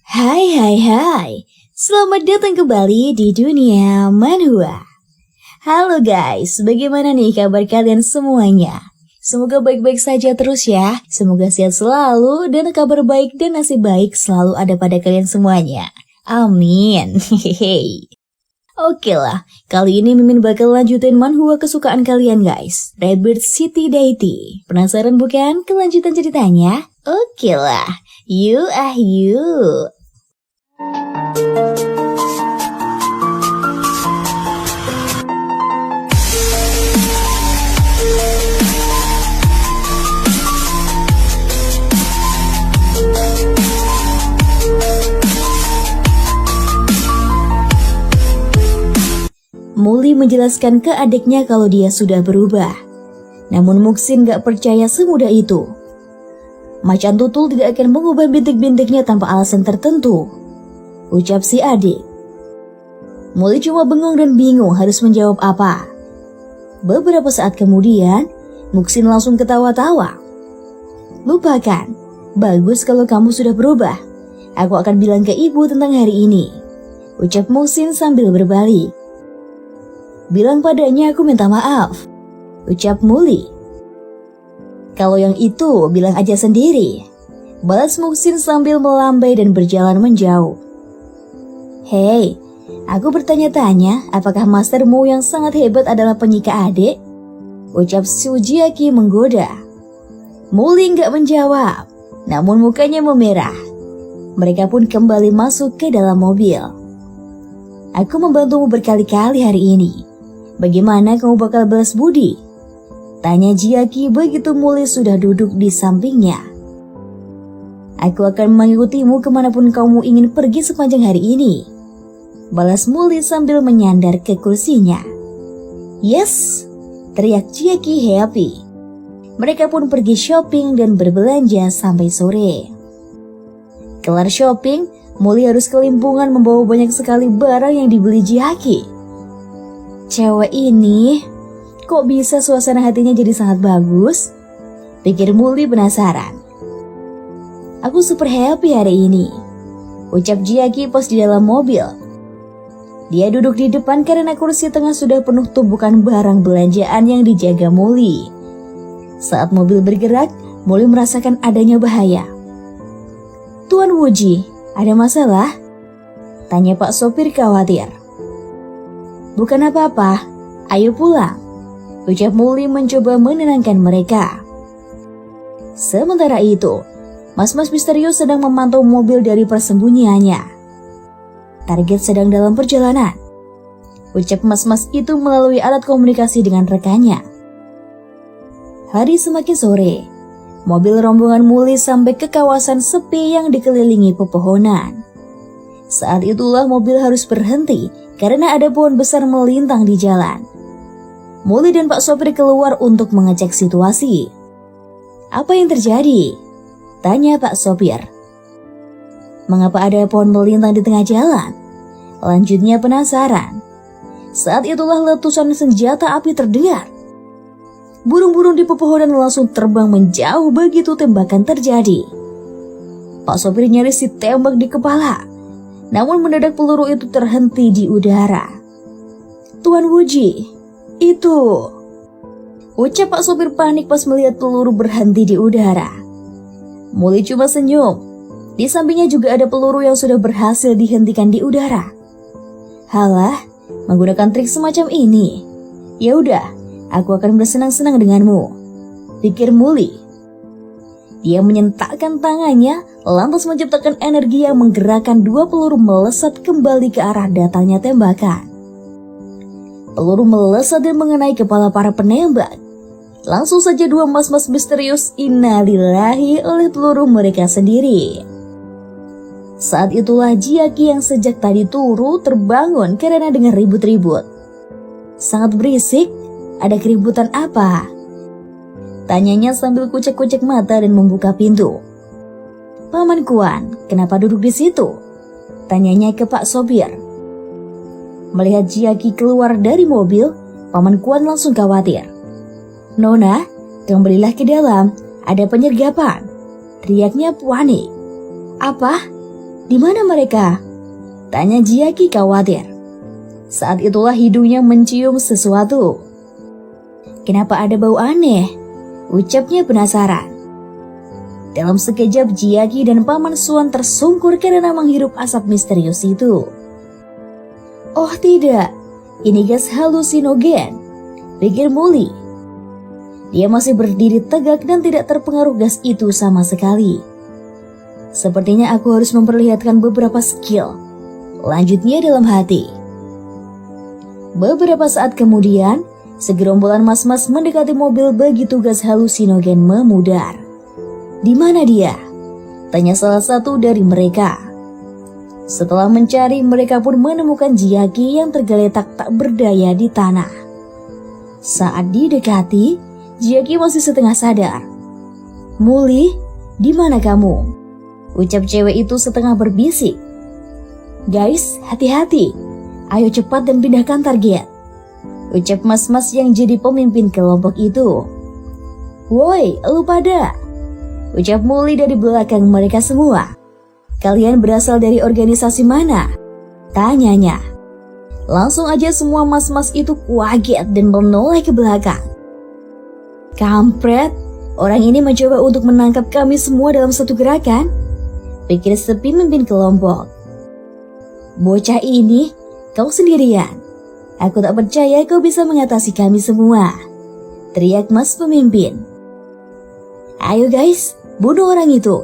Hai, selamat datang kembali di dunia manhwa. Halo guys, bagaimana nih kabar kalian semuanya? Semoga baik-baik saja terus ya. Semoga sehat selalu dan kabar baik dan nasib baik selalu ada pada kalian semuanya. Amin. Hehehe. Oke lah, kali ini Mimin bakal lanjutin manhwa kesukaan kalian guys, Rebirth City Deity. Penasaran bukan kelanjutan ceritanya? Oke lah, yuk. Muli menjelaskan ke adiknya kalau dia sudah berubah. Namun Muxin gak percaya semudah itu. Macan tutul tidak akan mengubah bintik-bintiknya tanpa alasan tertentu, ucap si adik. Muli cuma bengong dan bingung harus menjawab apa. Beberapa saat kemudian, Muxin langsung ketawa-tawa. Lupakan, bagus kalau kamu sudah berubah. Aku akan bilang ke ibu tentang hari ini, ucap Muxin sambil berbalik. Bilang padanya aku minta maaf, ucap Muli. Kalau yang itu bilang aja sendiri, balas Muxin sambil melambai dan berjalan menjauh. Hei, aku bertanya-tanya apakah mastermu yang sangat hebat adalah penyika adik? Ucap Sujiaki menggoda. Muli nggak menjawab, namun mukanya memerah. Mereka pun kembali masuk ke dalam mobil. Aku membantumu berkali-kali hari ini. Bagaimana kamu bakal balas budi? Tanya Jiaki begitu Muli sudah duduk di sampingnya. Aku akan mengikutimu kemanapun kamu ingin pergi sepanjang hari ini, balas Muli sambil menyandar ke kursinya. Yes, teriak Jiaki happy. Mereka pun pergi shopping dan berbelanja sampai sore. Kelar shopping, Muli harus kelimpungan membawa banyak sekali barang yang dibeli Jiaki. Cewek ini, kok bisa suasana hatinya jadi sangat bagus? Pikir Muli penasaran. Aku super happy hari ini, ucap Jiaki pas di dalam mobil. Dia duduk di depan karena kursi tengah sudah penuh tumpukan barang belanjaan yang dijaga Muli. Saat mobil bergerak, Muli merasakan adanya bahaya. Tuan Wuji, ada masalah? Tanya Pak sopir khawatir. Bukan apa-apa, ayo pulang, ucap Muli mencoba menenangkan mereka. Sementara itu, Mas-mas misterius sedang memantau mobil dari persembunyiannya. Target sedang dalam perjalanan, ucap mas-mas itu melalui alat komunikasi dengan rekannya. Hari semakin sore, mobil rombongan Muli sampai ke kawasan sepi yang dikelilingi pepohonan. Saat itulah mobil harus berhenti karena ada pohon besar melintang di jalan. Muli dan Pak sopir keluar untuk mengecek situasi. Apa yang terjadi? Tanya Pak sopir. Mengapa ada pohon melintang di tengah jalan? Lanjutnya penasaran. Saat itulah letusan senjata api terdengar. Burung-burung di pepohonan langsung terbang menjauh begitu tembakan terjadi. Pak sopir nyaris ditembak di kepala. Namun mendadak peluru itu terhenti di udara. Tuan Wuji, itu, ucap Pak sopir panik pas melihat peluru berhenti di udara. Muli cuma senyum. Di sampingnya juga ada peluru yang sudah berhasil dihentikan di udara. Halah, menggunakan trik semacam ini. Ya udah, aku akan bersenang-senang denganmu, pikir Muli. Dia menyentakkan tangannya, lantas menciptakan energi yang menggerakkan dua peluru melesat kembali ke arah datangnya tembakan. Peluru melesat dan mengenai kepala para penembak. Langsung saja dua mas-mas misterius innalillahi oleh peluru mereka sendiri. Saat itulah Jiaki yang sejak tadi turu terbangun karena dengar ribut-ribut. Sangat berisik, ada keributan apa? Tanyanya sambil kucek-kucek mata dan membuka pintu. Paman Kuan, kenapa duduk di situ? Tanyanya ke Pak sopir. Melihat Jiaki keluar dari mobil, Paman Kuan langsung khawatir. Nona, kembalilah ke dalam, ada penyergapan, teriaknya panik. Apa? Di mana mereka? Tanya Jiaki khawatir. Saat itulah hidungnya mencium sesuatu. Kenapa ada bau aneh? Ucapnya penasaran. Dalam sekejap Jiaki dan Paman Suan tersungkur karena menghirup asap misterius itu. Oh tidak, ini gas halusinogen, pikir Muli. Dia masih berdiri tegak dan tidak terpengaruh gas itu sama sekali. Sepertinya aku harus memperlihatkan beberapa skill, lanjutnya dalam hati. Beberapa saat kemudian, segerombolan mas-mas mendekati mobil begitu gas halusinogen memudar. Di mana dia? Tanya salah satu dari mereka. Setelah mencari, mereka pun menemukan Jiaki yang tergeletak tak berdaya di tanah. Saat didekati, Jiaki masih setengah sadar. Muli, di mana kamu? Ucap cewek itu setengah berbisik. Guys, hati-hati. Ayo cepat dan pindahkan target. Ucap mas-mas yang jadi pemimpin kelompok itu. Woi, lu pada. Ucap Muli dari belakang mereka semua. Kalian berasal dari organisasi mana? Tanyanya. Langsung aja semua mas-mas itu kaget dan menoleh ke belakang. Kampret, orang ini mencoba untuk menangkap kami semua dalam satu gerakan, pikir pemimpin kelompok. Bocah ini, kau sendirian. Aku tak percaya kau bisa mengatasi kami semua, teriak mas pemimpin. Ayo guys, bunuh orang itu,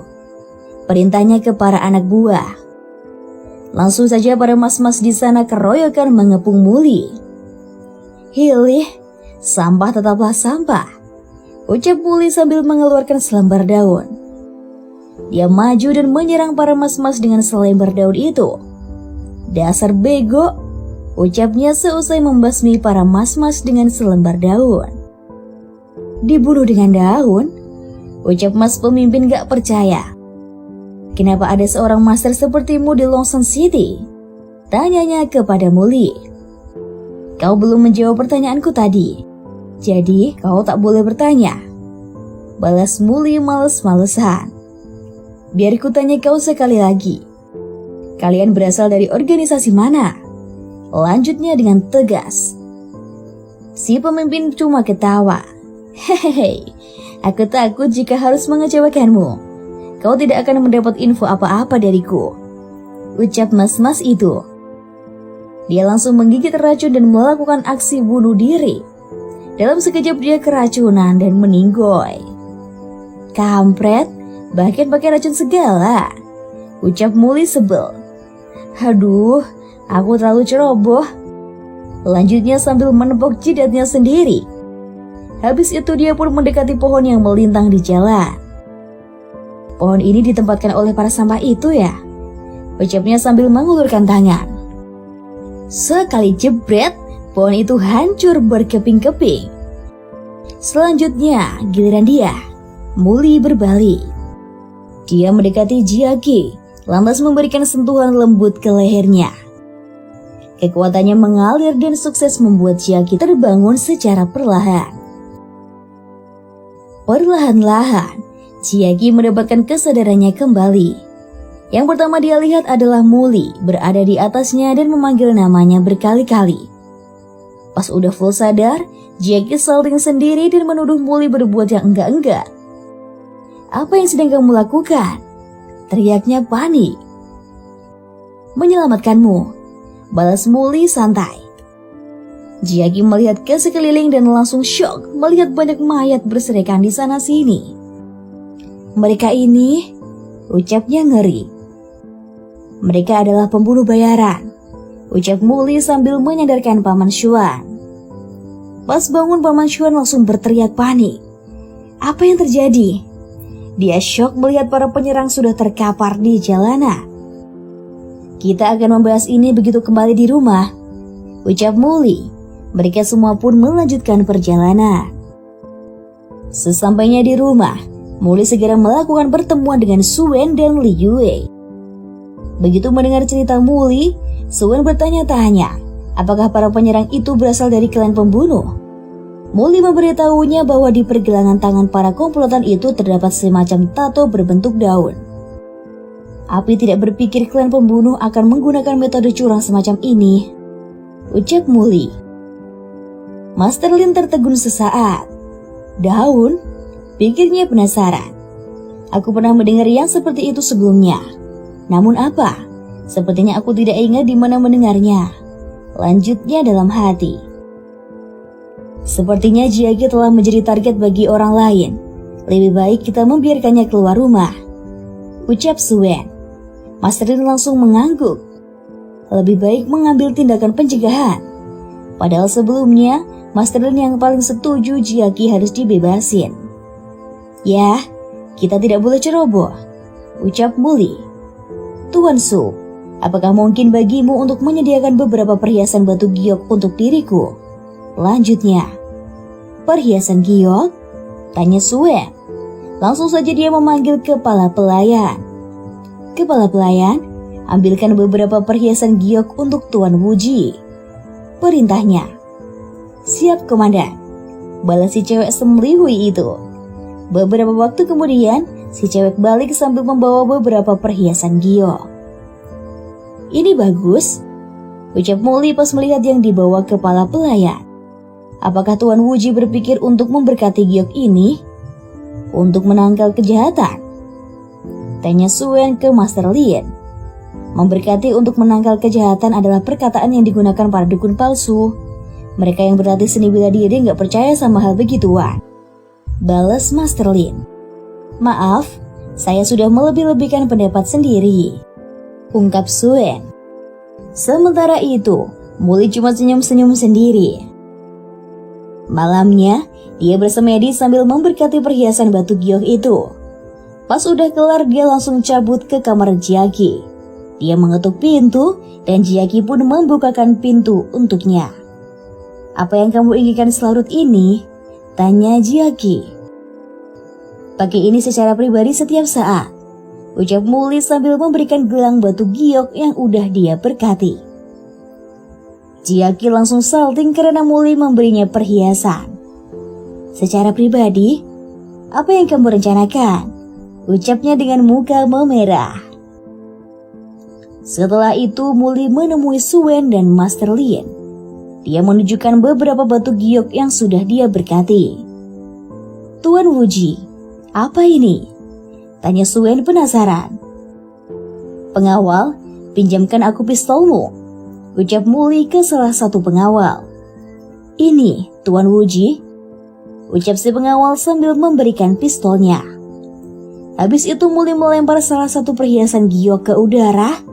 perintahnya ke para anak buah. Langsung saja para mas-mas di sana keroyokan mengepung Muli. Hilih, sampah tetaplah sampah, ucap Muli sambil mengeluarkan selembar daun. Dia maju dan menyerang para mas-mas dengan selembar daun itu. Dasar bego, ucapnya seusai membasmi para mas-mas dengan selembar daun. Dibunuh dengan daun? Ucap mas pemimpin gak percaya. Kenapa ada seorang master sepertimu di Longsan City? Tanyanya kepada Muli. Kau belum menjawab pertanyaanku tadi. Jadi kau tak boleh bertanya, balas Muli males-malesan. Biar ku tanya kau sekali lagi. Kalian berasal dari organisasi mana? Lanjutnya dengan tegas. Si pemimpin cuma ketawa. Hehehe, aku takut jika harus mengecewakanmu. Kau tidak akan mendapat info apa-apa dariku, ucap mas-mas itu. Dia langsung menggigit racun dan melakukan aksi bunuh diri. Dalam sekejap dia keracunan dan meninggoy. Kampret, bahkan pakai racun segala, ucap Muli sebel. Aduh, aku terlalu ceroboh. Lanjutnya sambil menepuk jidatnya sendiri. Habis itu dia pun mendekati pohon yang melintang di jalan. Pohon ini ditempatkan oleh para sampah itu ya, ucapnya sambil mengulurkan tangan. Sekali jebret, pohon itu hancur berkeping-keping. Selanjutnya, giliran dia, Muli berbalik. Dia mendekati Jiaki, lantas memberikan sentuhan lembut ke lehernya. Kekuatannya mengalir dan sukses membuat Jiaki terbangun secara perlahan. Perlahan-lahan, Jiaki mendapatkan kesadarannya kembali. Yang pertama dia lihat adalah Muli berada di atasnya dan memanggil namanya berkali-kali. Pas udah full sadar, Jiaki salting sendiri dan menuduh Muli berbuat yang enggak-enggak. Apa yang sedang kamu lakukan? Teriaknya panik. Menyelamatkanmu, balas Muli santai. Jiaki melihat ke sekeliling dan langsung syok melihat banyak mayat berserakan di sana sini. Mereka ini, ucapnya ngeri. Mereka adalah pembunuh bayaran, ucap Muli sambil menyadarkan Paman Xuan. Pas bangun Paman Xuan langsung berteriak panik. Apa yang terjadi? Dia syok melihat para penyerang sudah terkapar di jalanan. Kita akan membahas ini begitu kembali di rumah, ucap Muli. Mereka semua pun melanjutkan perjalanan. Sesampainya di rumah, Muli segera melakukan pertemuan dengan Suen dan Li Yue. Begitu mendengar cerita Muli, Suen bertanya-tanya, apakah para penyerang itu berasal dari klan pembunuh? Muli memberitahunya bahwa di pergelangan tangan para komplotan itu terdapat semacam tato berbentuk daun. Api tidak berpikir klan pembunuh akan menggunakan metode curang semacam ini, ucap Muli. Master Lin tertegun sesaat. Daun? Pikirnya penasaran. Aku pernah mendengar yang seperti itu sebelumnya. Namun apa? Sepertinya aku tidak ingat di mana mendengarnya. Lanjutnya dalam hati. Sepertinya Jiagi telah menjadi target bagi orang lain. Lebih baik kita membiarkannya keluar rumah, ucap Suen. Master Lin langsung mengangguk. Lebih baik mengambil tindakan pencegahan. Padahal sebelumnya, Master Lin yang paling setuju Jiagi harus dibebasin. Ya, kita tidak boleh ceroboh, ucap Muli. Tuan Su, apakah mungkin bagimu untuk menyediakan beberapa perhiasan batu giok untuk diriku? Lanjutnya, perhiasan giok? Tanya Suen. Langsung saja dia memanggil kepala pelayan. Kepala pelayan, ambilkan beberapa perhiasan giok untuk Tuan Wuji, perintahnya. Siap, komandan, balas si cewek semlihui itu. Beberapa waktu kemudian, si cewek balik sambil membawa beberapa perhiasan giok. Ini bagus, ucap Muli pas melihat yang dibawa kepala pelayan. Apakah Tuan Wuji berpikir untuk memberkati giok ini? Untuk menangkal kejahatan? Tanya Suen ke Master Lin. Memberkati untuk menangkal kejahatan adalah perkataan yang digunakan para dukun palsu. Mereka yang berlatih seni bela diri gak percaya sama hal begituan, balas Master Lin. Maaf, saya sudah melebih-lebihkan pendapat sendiri, ungkap Suen. Sementara itu, Muli cuma senyum-senyum sendiri. Malamnya, dia bersemedi sambil memberkati perhiasan batu giok itu. Pas udah kelar, dia langsung cabut ke kamar Jiagi. Dia mengetuk pintu dan Jiagi pun membukakan pintu untuknya. Apa yang kamu inginkan selarut ini? Tanya Jiagi. Pakai ini secara pribadi setiap saat, ucap Muli sambil memberikan gelang batu giok yang udah dia berkati. Jiagi langsung salting karena Muli memberinya perhiasan. Secara pribadi, apa yang kamu rencanakan? Ucapnya dengan muka memerah. Setelah itu Muli menemui Suen dan Master Lin. Dia menunjukkan beberapa batu giok yang sudah dia berkati. Tuan Wuji, apa ini? Tanya Suen penasaran. Pengawal, pinjamkan aku pistolmu, ucap Muli ke salah satu pengawal. Ini, Tuan Wuji, ucap si pengawal sambil memberikan pistolnya. Habis itu Muli melempar salah satu perhiasan giok ke udara.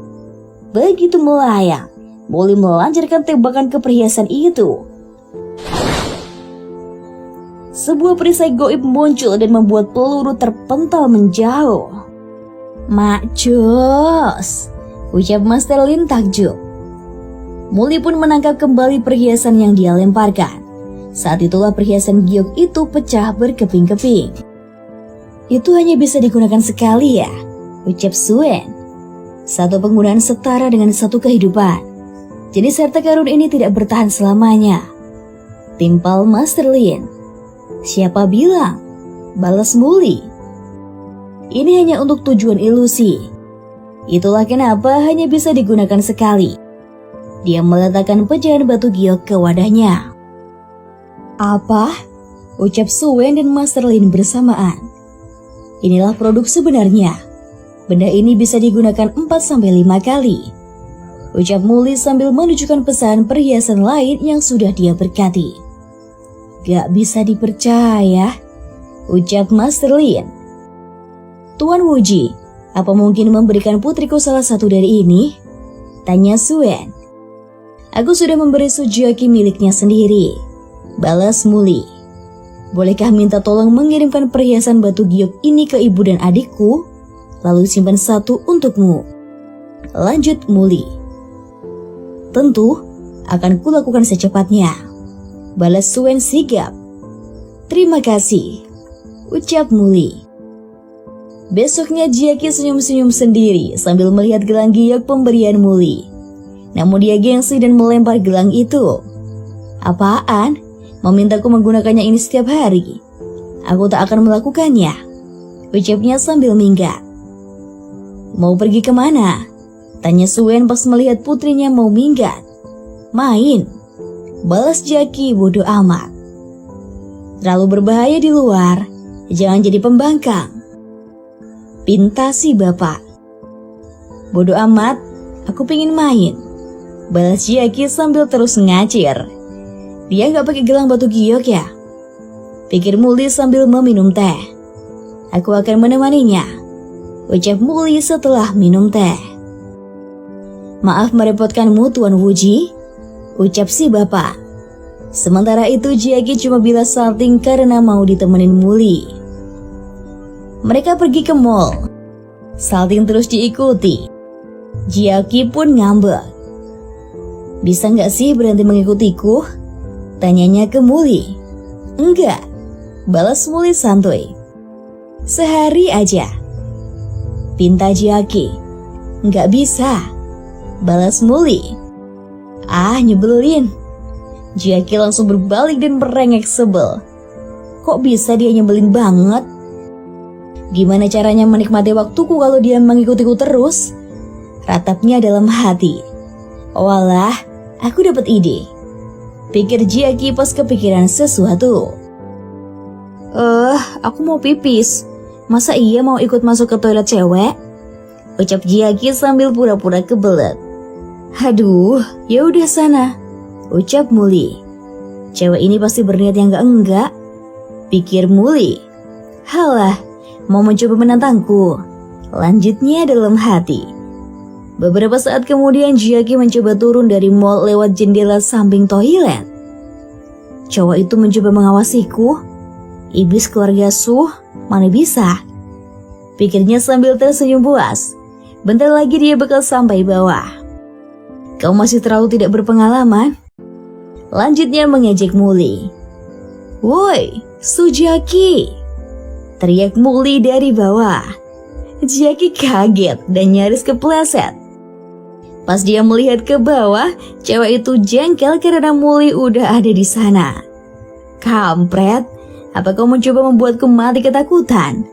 Begitu melayang, Muli melancarkan tembakan ke perhiasan itu. Sebuah perisai goib muncul dan membuat peluru terpental menjauh. Makjos, ucap Master Lin takjub. Muli pun menangkap kembali perhiasan yang dia lemparkan. Saat itulah perhiasan giok itu pecah berkeping-keping. Itu hanya bisa digunakan sekali ya, ucap Suen. Satu penggunaan setara dengan satu kehidupan. Jenis harta karun ini tidak bertahan selamanya, timpal Master Lin. Siapa bilang? Balas Muli. Ini hanya untuk tujuan ilusi. Itulah kenapa hanya bisa digunakan sekali. Dia meletakkan pecahan batu giok ke wadahnya. Apa? Ucap Suen dan Master Lin bersamaan. Inilah produk sebenarnya. Benda ini bisa digunakan 4-5 kali, ucap Muli sambil menunjukkan pesan perhiasan lain yang sudah dia berkati. Gak bisa dipercaya, ucap Master Lin. Tuan Wuji, apa mungkin memberikan putriku salah satu dari ini? Tanya Suen. Aku sudah memberi Sujiaki miliknya sendiri, balas Muli. Bolehkah minta tolong mengirimkan perhiasan batu giok ini ke ibu dan adikku, lalu simpan satu untukmu, lanjut Muli. Tentu, akan kulakukan secepatnya, balas Suen sigap. Terima kasih, ucap Muli. Besoknya Jiaki senyum-senyum sendiri sambil melihat gelang giok pemberian Muli. Namun dia gengsi dan melempar gelang itu. Apaan? Memintaku menggunakannya ini setiap hari? Aku tak akan melakukannya, ucapnya sambil minggat. Mau pergi kemana? Tanya Suen pas melihat putrinya mau minggat. Main, balas Jaki bodoh amat. Terlalu berbahaya di luar, jangan jadi pembangkang, pinta si bapak. Bodoh amat, aku pengen main, balas Jaki sambil terus ngacir. Dia gak pakai gelang batu giok ya? Pikir Muli sambil meminum teh. Aku akan menemaninya, ucap Muli setelah minum teh. Maaf merepotkanmu Tuan Wuji, ucap si bapak. Sementara itu Jaki cuma bilang salting karena mau ditemenin Muli. Mereka pergi ke mall. Salting terus diikuti. Jaki pun ngambek. Bisa gak sih berhenti mengikutiku? Tanyanya ke Muli. Enggak, balas Muli santuy. Sehari aja, pinta Jaki. Enggak bisa, balas Muli. Ah, nyebelin. Jaki langsung berbalik dan merengek sebel. Kok bisa dia nyebelin banget? Gimana caranya menikmati waktuku kalau dia mengikutiku terus? Ratapnya dalam hati. Walah, aku dapat ide, pikir Jaki pas kepikiran sesuatu. Aku mau pipis. Masa iya mau ikut masuk ke toilet cewek? Ucap Jaki sambil pura-pura kebelet. Aduh, ya udah sana, ucap Muli. Cewek ini pasti berniat yang enggak, pikir Muli. Halah, mau mencoba menantangku, lanjutnya dalam hati. Beberapa saat kemudian Jaki mencoba turun dari mall lewat jendela samping toilet. Cowok itu mencoba mengawasiku. Iblis keluarga Suh, mana bisa, pikirnya sambil tersenyum puas. Bentar lagi dia bakal sampai bawah. Kau masih terlalu tidak berpengalaman, lanjutnya mengejek Muli. Woi, Sujaki, teriak Muli dari bawah. Jaki kaget dan nyaris kepleset. Pas dia melihat ke bawah, cewek itu jengkel karena Muli udah ada di sana. Kampret, apa kau mencoba membuatku mati ketakutan?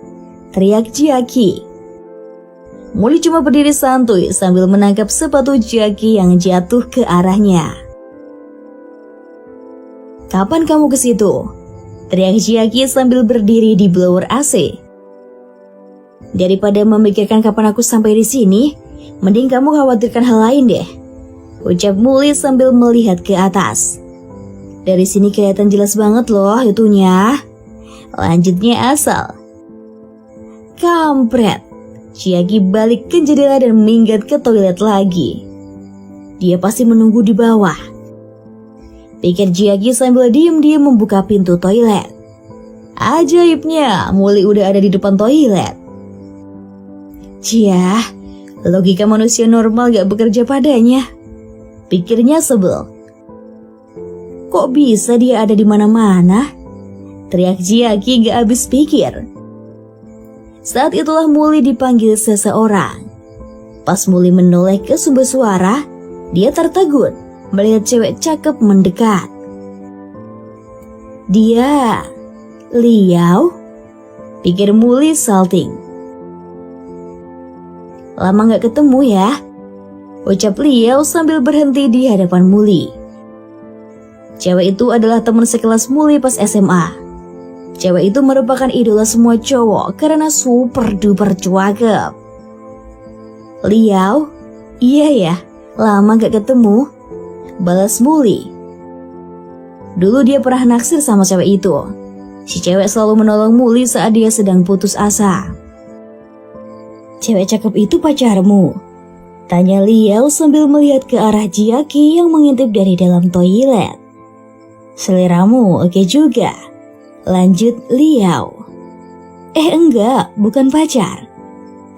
Teriak Jaki. Muli cuma berdiri santuy sambil menangkap sepatu Jaki yang jatuh ke arahnya. Kapan kamu ke situ? Teriak Jaki sambil berdiri di blower AC. Daripada memikirkan kapan aku sampai di sini, mending kamu khawatirkan hal lain deh, ucap Muli sambil melihat ke atas. Dari sini kelihatan jelas banget loh itunya, lanjutnya asal. Kampret, Jaki balik ke jendela dan minggat ke toilet lagi. Dia pasti menunggu di bawah, pikir Jaki sambil diam-diam membuka pintu toilet. Ajaibnya, Muli udah ada di depan toilet. Cia, logika manusia normal gak bekerja padanya, pikirnya sebel. Kok bisa dia ada di mana-mana? Teriak Jaki gak habis pikir. Saat itulah Muli dipanggil seseorang. Pas Muli menoleh ke sumber suara, dia tertegun melihat cewek cakep mendekat. Dia, Liao, pikir Muli salting. Lama gak ketemu ya, ucap Liao sambil berhenti di hadapan Muli. Cewek itu adalah teman sekelas Muli pas SMA. Cewek itu merupakan idola semua cowok karena super duper cakep. Liao, iya ya, lama gak ketemu, balas Muli. Dulu dia pernah naksir sama cewek itu. Si cewek selalu menolong Muli saat dia sedang putus asa. Cewek cakep itu pacarmu? Tanya Liao sambil melihat ke arah Jaki yang mengintip dari dalam toilet. Seleramu oke juga, lanjut Liao. Enggak, bukan pacar,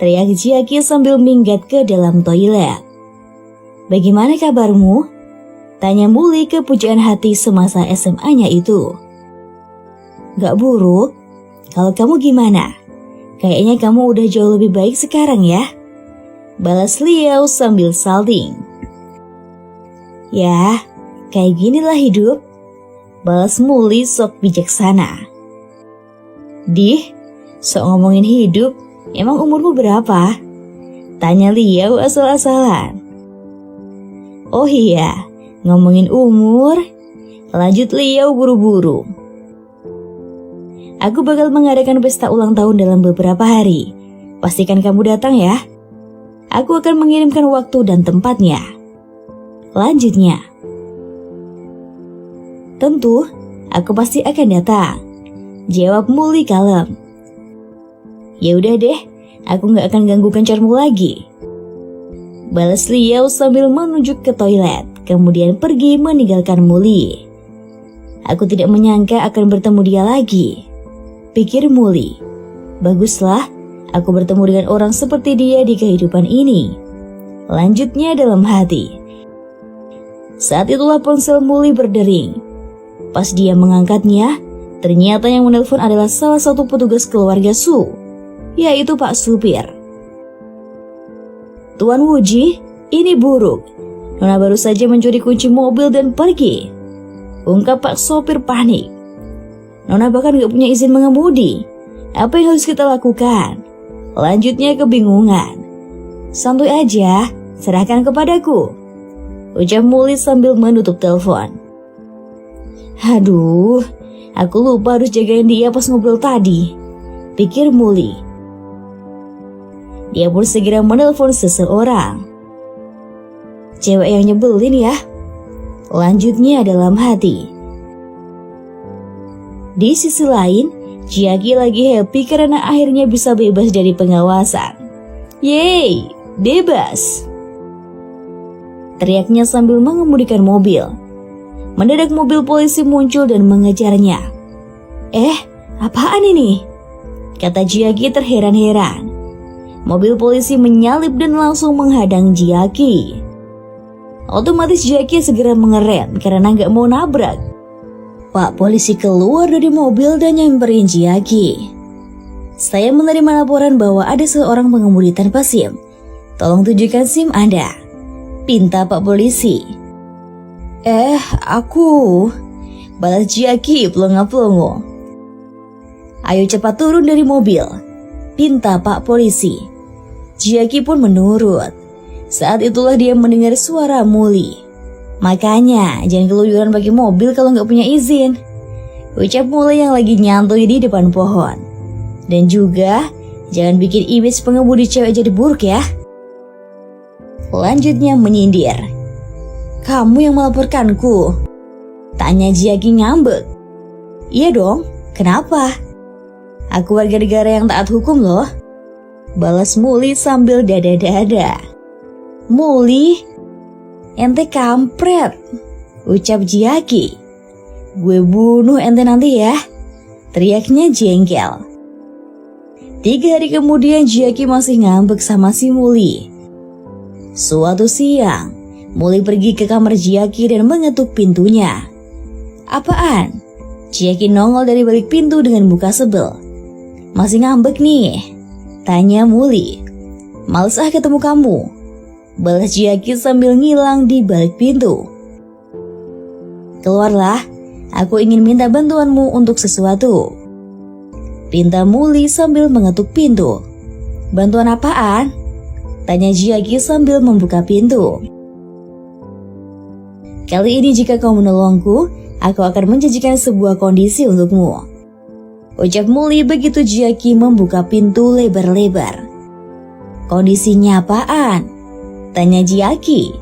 teriak Jaki sambil minggat ke dalam toilet. Bagaimana kabarmu? Tanya Muli ke pujaan hati semasa SMA-nya itu. Gak buruk, kalau kamu gimana? Kayaknya kamu udah jauh lebih baik sekarang ya, balas Liao sambil salting. Ya, kayak ginilah hidup, balas Muli sok bijaksana. Dih, sok ngomongin hidup, emang umurmu berapa? Tanya Liao asal-asalan. Oh iya, ngomongin umur, lanjut Liao buru-buru. Aku bakal mengadakan pesta ulang tahun dalam beberapa hari. Pastikan kamu datang ya. Aku akan mengirimkan waktu dan tempatnya. Lanjutnya. Tentu, aku pasti akan datang. Jawab Muli kalem. Ya udah deh, aku gak akan ganggu kencarmu lagi. Balas Liao sambil menunjuk ke toilet, kemudian pergi meninggalkan Muli. Aku tidak menyangka akan bertemu dia lagi. Pikir Muli. Baguslah, aku bertemu dengan orang seperti dia di kehidupan ini. Lanjutnya dalam hati. Saat itulah ponsel Muli berdering. Pas dia mengangkatnya, ternyata yang menelpon adalah salah satu petugas keluarga Su, yaitu Pak Supir. Tuan Wuji, ini buruk. Nona baru saja mencuri kunci mobil dan pergi. Ungkap Pak Sopir panik. Nona bahkan gak punya izin mengemudi. Apa yang harus kita lakukan? Lanjutnya kebingungan. Santuy aja, serahkan kepadaku. Ucap Muli sambil menutup telepon. Aduh, aku lupa harus jagain dia pas ngobrol tadi. Pikir Muli. Dia pun segera menelpon seseorang. Cewek yang nyebelin ya. Lanjutnya dalam hati. Di sisi lain, Chiaki lagi happy karena akhirnya bisa bebas dari pengawasan. Yeay, bebas! Teriaknya sambil mengemudikan mobil. Mendadak mobil polisi muncul dan mengejarnya. Apaan ini? Kata Chiaki terheran-heran. Mobil polisi menyalip dan langsung menghadang Chiaki. Otomatis Chiaki segera mengerem karena gak mau nabrak. Pak polisi keluar dari mobil dan nyamperin Chiaki. Saya menerima laporan bahwa ada seorang pengemudi tanpa SIM. Tolong tunjukkan SIM Anda. Pinta Pak polisi. Aku. Balas Chiaki pelongo-pelongo. Ayo cepat turun dari mobil. Pinta Pak polisi. Chiaki pun menurut. Saat itulah dia mendengar suara Muli. Makanya jangan keluyuran pakai mobil kalau nggak punya izin. Ucap Muli yang lagi nyantui di depan pohon. Dan juga jangan bikin image pengemudi cewek jadi buruk ya. Lanjutnya menyindir. Kamu yang melaporkanku? Tanya Chiaki ngambek. Iya dong, kenapa? Aku warga negara yang taat hukum loh. Balas Muli sambil dada-dada. Muli, ente kampret. Ucap Chiaki. Gue bunuh ente nanti ya. Teriaknya jengkel. 3 hari kemudian Chiaki masih ngambek sama si Muli. Suatu siang, Muli pergi ke kamar Chiaki dan mengetuk pintunya. Apaan? Chiaki nongol dari balik pintu dengan muka sebel. Masih ngambek nih? Tanya Muli. Males ketemu kamu. Balas Chiaki sambil ngilang di balik pintu. Keluarlah, aku ingin minta bantuanmu untuk sesuatu. Pinta Muli sambil mengetuk pintu. Bantuan apaan? Tanya Chiaki sambil membuka pintu. Kali ini jika kau menolongku, aku akan menjanjikan sebuah kondisi untukmu. Ucap Muli begitu Chiaki membuka pintu lebar-lebar. Kondisinya apaan? Tanya Chiaki.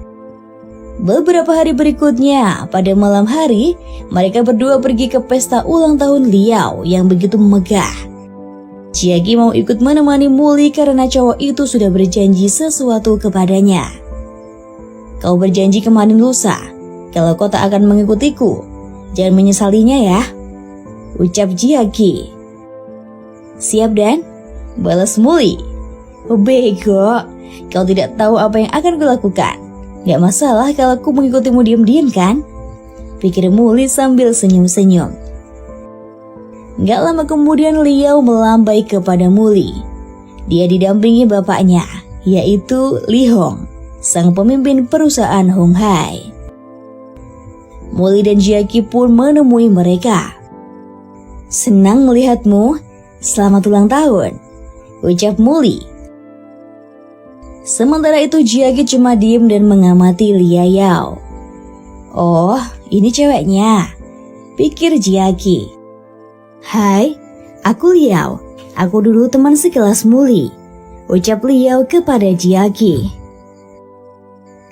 Beberapa hari berikutnya, pada malam hari, mereka berdua pergi ke pesta ulang tahun Liao yang begitu megah. Chiaki mau ikut menemani Muli karena cowok itu sudah berjanji sesuatu kepadanya. Kau berjanji kemarin lusa. Kalau kau tak akan mengikutiku, jangan menyesalinya ya. Ucap Chiaki. Siap Dan? Balas Muli. Bego, kau tidak tahu apa yang akan kulakukan. Gak masalah kalau aku mengikutimu diam-diam kan? Pikir Muli sambil senyum-senyum. Gak lama kemudian Liao melambai kepada Muli. Dia didampingi bapaknya, yaitu Li Hong, sang pemimpin perusahaan Hong Hai. Muli dan Chiaki pun menemui mereka. Senang melihatmu, selamat ulang tahun, ucap Muli. Sementara itu Jiaki cuma diem dan mengamati Lia Yao. Oh, ini ceweknya, pikir Jiaki. Hai, aku Liao. Aku dulu teman sekelas Muli, ucap Liao kepada Jiaki.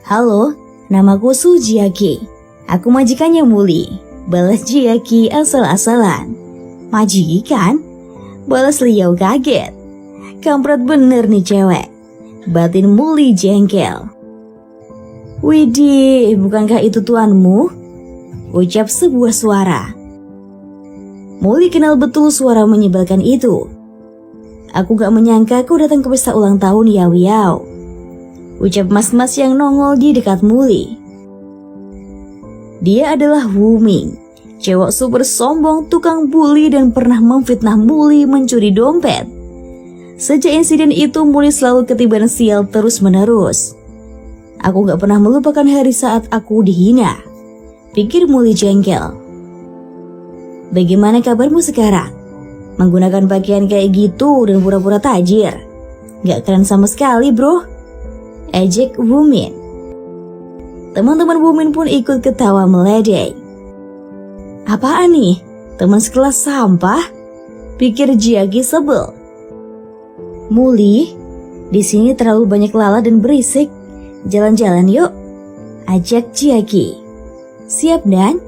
Halo, namaku Su Jiaki. Aku majikannya Muli, balas Jiaki asal-asalan. Majikan? Balas Liao kaget. Kampret bener nih cewek. Batin Muli jengkel. Widih, bukankah itu tuanmu? Ucap sebuah suara. Muli kenal betul suara menyebalkan itu. Aku gak menyangka kau datang ke pesta ulang tahun Yao Yao, ucap mas-mas yang nongol di dekat Muli. Dia adalah Wu Ming, cewek super sombong, tukang bully dan pernah memfitnah Muli mencuri dompet. Sejak insiden itu Muli selalu ketiban sial terus-menerus. Aku gak pernah melupakan hari saat aku dihina, pikir Muli jengkel. Bagaimana kabarmu sekarang? Menggunakan pakaian kayak gitu dan pura-pura tajir. Gak keren sama sekali bro, ejek Wu Min. Teman-teman Wu Min pun ikut ketawa meledek. Apaan nih? Teman sekelas sampah? Pikir Jiaki sebel. Muli, di sini terlalu banyak lala dan berisik. Jalan-jalan yuk, ajak Jiaki. Siap dan?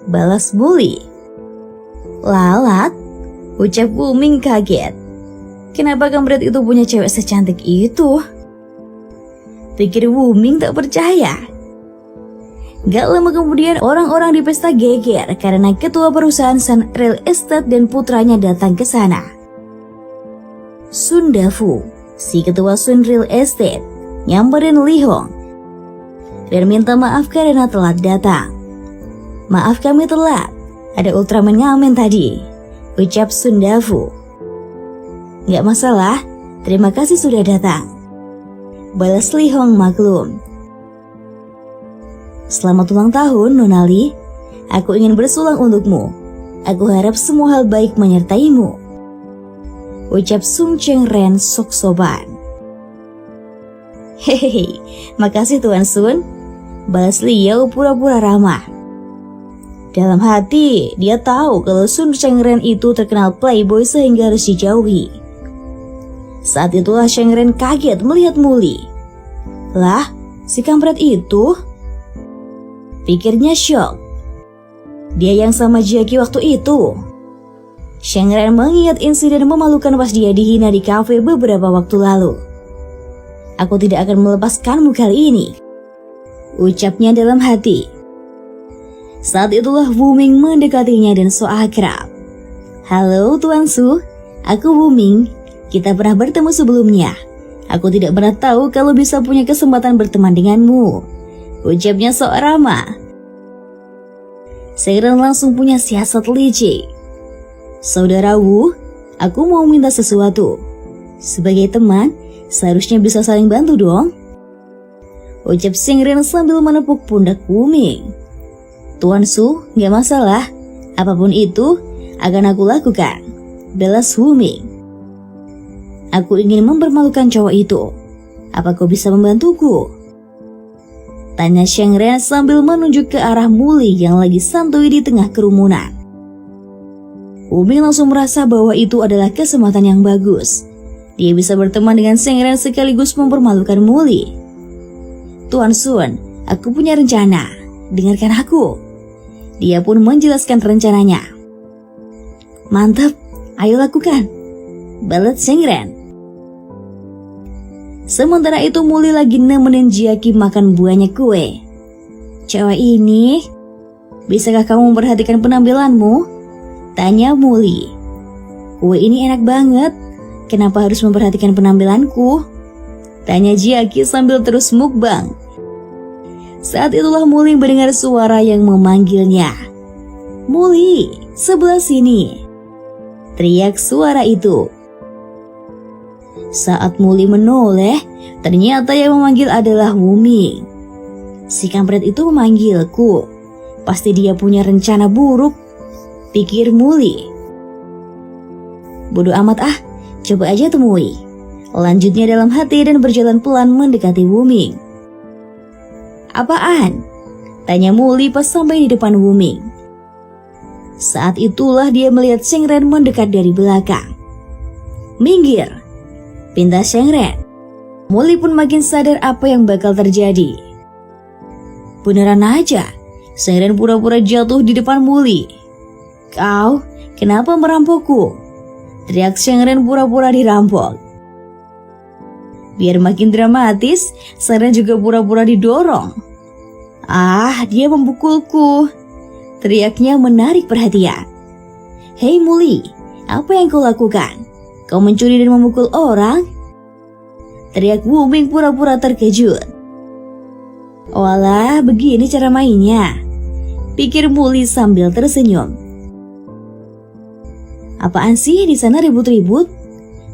Balas Muli. Lalat? Ucap Wu Ming kaget. Kenapa kampret itu punya cewek secantik itu? Pikir Wu Ming tak percaya. Gak lama kemudian orang-orang di pesta geger karena ketua perusahaan Sun Real Estate dan putranya datang ke sana. Sun Dafu, si ketua Sun Real Estate, nyamperin Li Hong dan minta maaf karena telat datang. Maaf kami telat, ada Ultraman ngamen tadi, ucap Sun Dafu. Gak masalah, terima kasih sudah datang, balas Li Hong maklum. Selamat ulang tahun Nona Li, aku ingin bersulang untukmu. Aku harap semua hal baik menyertaimu, ucap Sung Cheng Ren sok soban. Hehehe, makasih Tuan Sun, balas Liao pura-pura ramah. Dalam hati, dia tahu kalau Sun Cheng Ren itu terkenal playboy sehingga harus dijauhi. Saat itulah Cheng Ren kaget melihat Muli. Lah, si kampret itu? Pikirnya syok. Dia yang sama Jiaki waktu itu. Cheng Ren mengingat insiden memalukan pas dia dihina di kafe beberapa waktu lalu. Aku tidak akan melepaskanmu kali ini, ucapnya dalam hati. Saat itulah Wu Ming mendekatinya dan so akrab. Halo Tuan Su, aku Wu Ming. Kita pernah bertemu sebelumnya. Aku tidak pernah tahu kalau bisa punya kesempatan berteman denganmu, ucapnya sok ramah. Cheng Ren langsung punya siasat licik. Saudara Wu, aku mau minta sesuatu. Sebagai teman, seharusnya bisa saling bantu dong, ucap Cheng Ren sambil menepuk pundak Wu Ming. Tuan Su, gak masalah. Apapun itu, akan aku lakukan, balas Wu Ming. Aku ingin mempermalukan cowok itu. Apa kau bisa membantuku? Tanya Cheng Ren sambil menunjuk ke arah Muli yang lagi santuy di tengah kerumunan. Wu Ming langsung merasa bahwa itu adalah kesempatan yang bagus. Dia bisa berteman dengan Cheng Ren sekaligus mempermalukan Muli. Tuan Sun, aku punya rencana. Dengarkan aku. Dia pun menjelaskan rencananya. Mantap, ayo lakukan, balas Cheng Ren. Sementara itu Muli lagi nemenin Jiaki makan buahnya kue. Cewek ini, bisakah kamu memperhatikan penampilanmu? Tanya Muli. Kue ini enak banget, kenapa harus memperhatikan penampilanku? Tanya Jiaki sambil terus mukbang. Saat itulah Muli mendengar suara yang memanggilnya. Muli, sebelah sini, teriak suara itu. Saat Muli menoleh, ternyata yang memanggil adalah Wu Ming. Si kampret itu memanggilku, pasti dia punya rencana buruk, pikir Muli. Bodoh amat ah, coba aja temui. Lanjutnya dalam hati dan berjalan pelan mendekati Wuming. "Apaan?" tanya Muli pas sampai di depan Wuming. Saat itulah dia melihat Shengren mendekat dari belakang. "Minggir," pinta Shengren. Muli pun makin sadar apa yang bakal terjadi. Beneran aja, Shengren pura-pura jatuh di depan Muli. "Kau, kenapa merampokku?" teriak Shengren pura-pura dirampok. Biar makin dramatis, Shengren juga pura-pura didorong. "Ah, dia memukulku," teriaknya menarik perhatian. "Hei Muli, apa yang kau lakukan? Kau mencuri dan memukul orang?" teriak Wuming pura-pura terkejut. "Walah, begini cara mainnya," pikir Muli sambil tersenyum. "Apaan sih di sana ribut-ribut?"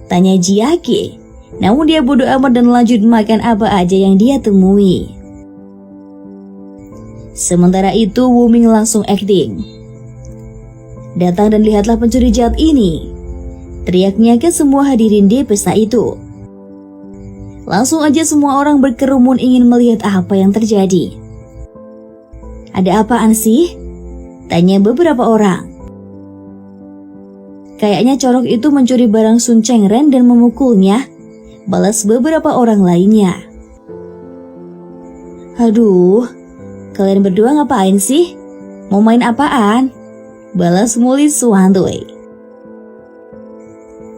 tanya Jiaki. Namun dia bodoh amat dan lanjut makan apa aja yang dia temui. Sementara itu Wuming langsung akting. "Datang dan lihatlah pencuri jahat ini," teriaknya ke semua hadirin di pesta itu. Langsung aja semua orang berkerumun ingin melihat apa yang terjadi. "Ada apaan sih?" tanya beberapa orang. "Kayaknya corok itu mencuri barang Sun Shengren dan memukulnya," balas beberapa orang lainnya. "Aduh, kalian berdua ngapain sih? Mau main apaan?" balas Muli suhantui.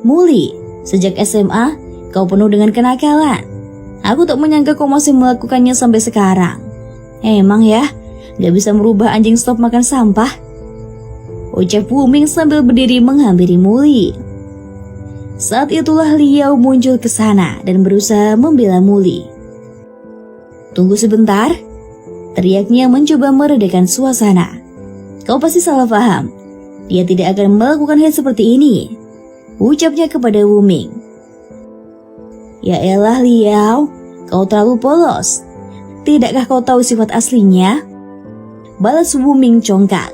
"Muli, sejak SMA kau penuh dengan kenakalan. Aku tak menyangka kau masih melakukannya sampai sekarang. Emang ya, gak bisa merubah anjing stop makan sampah?" ucap Wuming sambil berdiri menghampiri Muli. Saat itulah Liao muncul ke sana dan berusaha membela Muli. "Tunggu sebentar," teriaknya mencoba meredakan suasana. "Kau pasti salah paham. Dia tidak akan melakukan hal seperti ini," ucapnya kepada Wuming. "Ya elah Liao, kau terlalu polos. Tidakkah kau tahu sifat aslinya?" balas Wuming congkak.